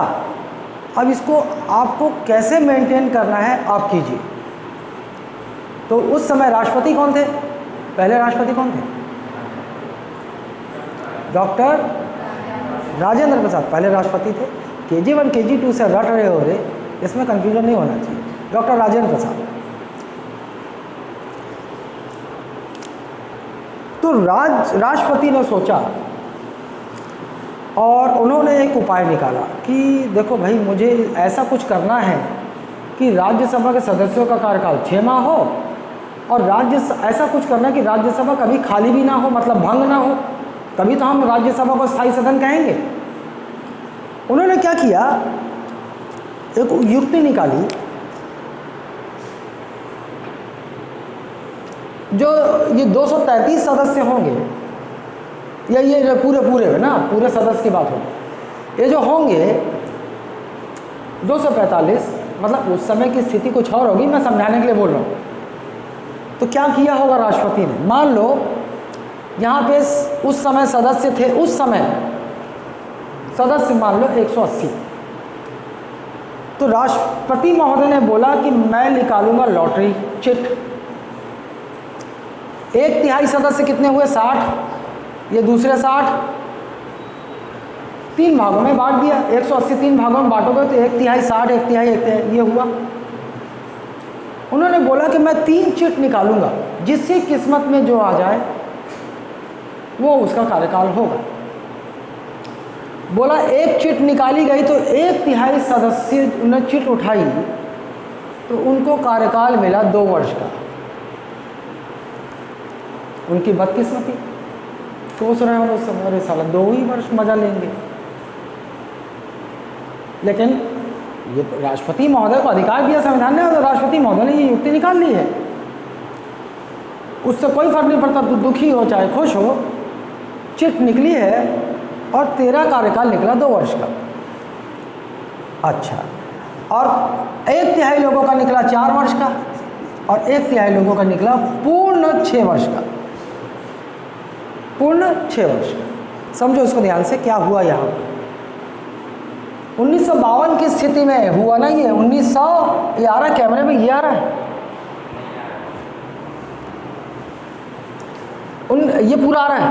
अब इसको आपको कैसे मेंटेन करना है आप कीजिए। तो उस समय राष्ट्रपति कौन थे? पहले राष्ट्रपति कौन थे? डॉक्टर राजेंद्र प्रसाद पहले राष्ट्रपति थे। KG1 KG2 से रट रहे हो रे, इसमें कंफ्यूजन नहीं होना चाहिए। डॉक्टर राजेंद्र प्रसाद। तो राष्ट्रपति ने सोचा और उन्होंने एक उपाय निकाला कि देखो भाई, मुझे ऐसा कुछ करना है कि राज्यसभा के सदस्यों का कार्यकाल 6 माह हो, और ऐसा कुछ करना है कि राज्यसभा कभी खाली भी ना हो, मतलब भंग ना हो, तभी तो हम राज्यसभा को स्थायी सदन कहेंगे। उन्होंने क्या किया, एक युक्ति निकाली। जो ये 233 सदस्य होंगे, या ये पूरे ना, पूरे सदस्य की बात हो, ये जो होंगे 245, मतलब उस समय की स्थिति कुछ और होगी, मैं समझाने के लिए बोल रहा हूँ। तो क्या किया होगा राष्ट्रपति ने? मान लो यहाँ पे उस समय सदस्य थे, उस समय सदस्य मान लो 180। तो राष्ट्रपति महोदय ने बोला कि मैं निकालूंगा लॉटरी चिट। 1/3 सदस्य कितने हुए? 60, ये दूसरे 60, 3 भागों में बांट दिया। 180 3 भागों में बांटोगे तो 1/3 60, 1/3 ये हुआ। उन्होंने बोला कि मैं 3 चिट निकालूंगा, जिसकी किस्मत में जो आ जाए वो उसका कार्यकाल होगा। बोला एक चिट निकाली गई तो 1/3 सदस्य ने चिट उठाई तो उनको कार्यकाल मिला 2 वर्ष का। उनकी बदकिस्मती। सोच रहे हो उस समय, अरे साला 2 ही वर्ष मजा लेंगे। लेकिन ये तो राष्ट्रपति महोदय को अधिकार दिया संविधान ने, और राष्ट्रपति महोदय ने ये युक्ति निकाल ली है। उससे कोई फर्क नहीं पड़ता, तू दुखी हो चाहे खुश हो, चिट निकली है और तेरा कार्यकाल निकला 2 वर्ष का। अच्छा, और 1/3 लोगों का निकला 4 वर्ष का और 1/3 लोगों का निकला पूर्ण 6 वर्ष का। पूर्ण 6 वर्ष का। समझो इसको ध्यान से, क्या हुआ यहाँ 1952 की स्थिति में हुआ ना ये 1900, ये आ रहा है कैमरे में, ये आ रहा है ये पूरा आ रहा है।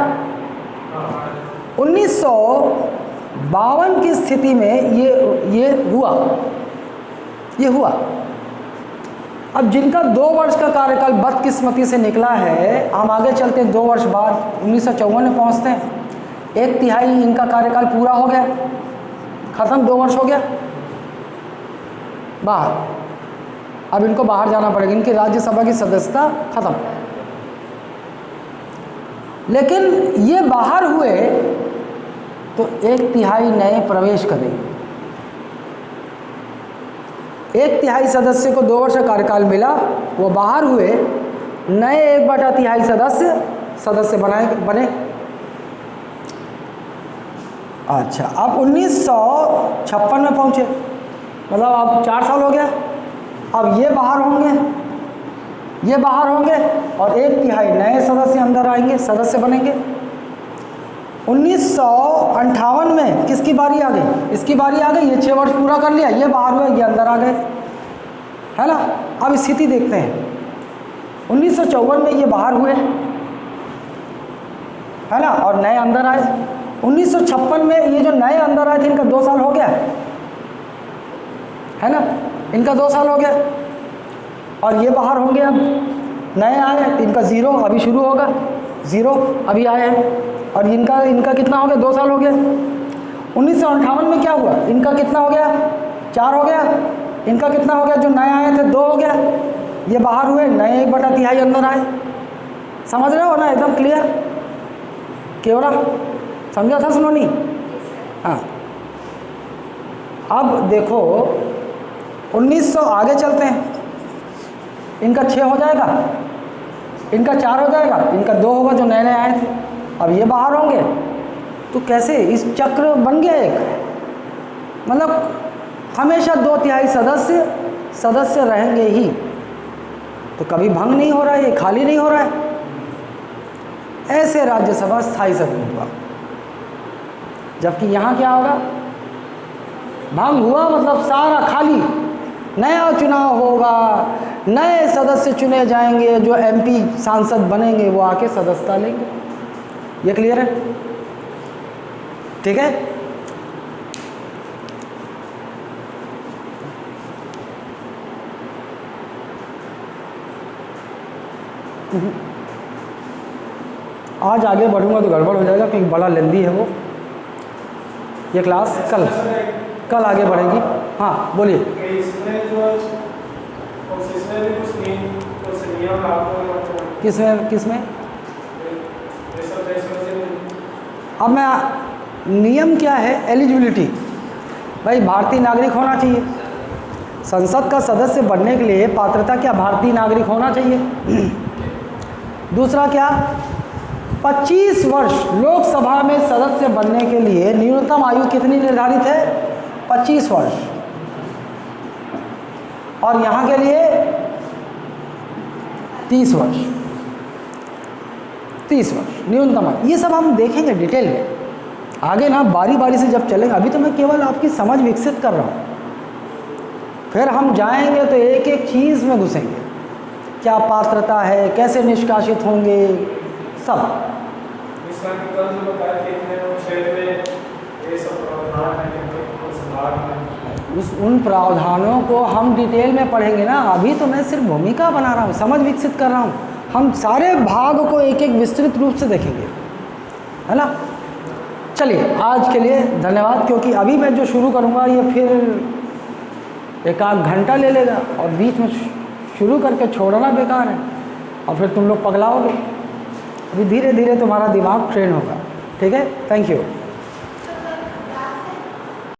1952 की स्थिति में ये हुआ। अब जिनका 2 वर्ष का कार्यकाल बदकिस्मती से निकला है, हम आगे चलते हैं 2 वर्ष बाद 1954 में पहुंचते हैं। 1/3 इनका कार्यकाल पूरा हो गया, खत्म, 2 वर्ष हो गया, बाहर। अब इनको बाहर जाना पड़ेगा, इनकी राज्यसभा की सदस्यता खत्म। लेकिन ये बाहर हुए तो 1/3 नए प्रवेश करेंगे। 1/3 सदस्य को 2 वर्ष का कार्यकाल मिला, वो बाहर हुए, नए 1/3 सदस्य बने। अच्छा, अब 1956 में पहुंचे, मतलब अब 4 साल हो गया। अब ये बाहर होंगे और 1/3 नए सदस्य अंदर आएंगे, सदस्य बनेंगे। 1958 में किसकी बारी आ गई? इसकी बारी आ गई। ये 6 वर्ष पूरा कर लिया, ये बाहर हुए, ये अंदर आ गए, है ना। अब स्थिति देखते हैं। 1954 में ये बाहर हुए, है ना, और नए अंदर आए। 1956 में ये जो नए अंदर आए थे, इनका 2 साल हो गया, है ना, इनका 2 साल हो गया। और ये बाहर होंगे, अब नए आए तो इनका 0 अभी शुरू होगा, 0 अभी आए हैं। और इनका कितना हो गया? 2 साल हो गया। 1958 में क्या हुआ? इनका कितना हो गया? 4 हो गया। इनका कितना हो गया? जो नए आए थे 2 हो गया। ये बाहर हुए, नए 1/3 अंदर आए। समझ रहे हो ना? एकदम क्लियर केवड़ा समझा था सुनोनी? हाँ। अब देखो 1900 आगे चलते हैं। इनका 6 हो जाएगा, इनका 4 हो जाएगा, इनका 2 होगा जो नए नए आए थे। अब ये बाहर होंगे तो कैसे? इस चक्र बन गया एक, मतलब हमेशा 2/3 सदस्य रहेंगे ही, तो कभी भंग नहीं हो रहा है, ये खाली नहीं हो रहा है। ऐसे राज्यसभा स्थायी सदन हुआ। जबकि यहाँ क्या होगा? भंग हुआ मतलब सारा खाली, नया चुनाव होगा, नए सदस्य चुने जाएंगे, जो MP सांसद बनेंगे वो आके सदस्यता लेंगे। ये क्लियर है? ठीक है। आज आगे बढ़ूंगा तो गड़बड़ हो जाएगा क्योंकि बड़ा लेंदी है वो, ये क्लास कल आगे बढ़ेगी। हाँ बोलिए। किसमें? अब मैं नियम क्या है? एलिजिबिलिटी, भाई भारतीय नागरिक होना चाहिए। संसद का सदस्य बनने के लिए पात्रता क्या? भारतीय नागरिक होना चाहिए। दूसरा क्या? 25 वर्ष लोकसभा में सदस्य बनने के लिए न्यूनतम आयु कितनी निर्धारित है? 25 वर्ष। और यहाँ के लिए 30 वर्ष। 30 वर्ष न्यूनतम आयु। ये सब हम देखेंगे डिटेल में आगे ना, बारी बारी से जब चलेंगे। अभी तो मैं केवल आपकी समझ विकसित कर रहा हूँ, फिर हम जाएंगे तो एक एक चीज़ में घुसेंगे। क्या पात्रता है, कैसे निष्कासित होंगे, सब। उन प्रावधानों को हम डिटेल में पढ़ेंगे ना। अभी तो मैं सिर्फ भूमिका बना रहा हूँ, समझ विकसित कर रहा हूँ। हम सारे भाग को एक एक विस्तृत रूप से देखेंगे, है ना। चलिए आज के लिए धन्यवाद, क्योंकि अभी मैं जो शुरू करूँगा ये फिर एक आध घंटा ले लेगा और बीच में शुरू करके छोड़ना बेकार है और फिर तुम लोग पगलाओगे। अभी धीरे धीरे तुम्हारा दिमाग ट्रेन होगा। ठीक है, थैंक यू।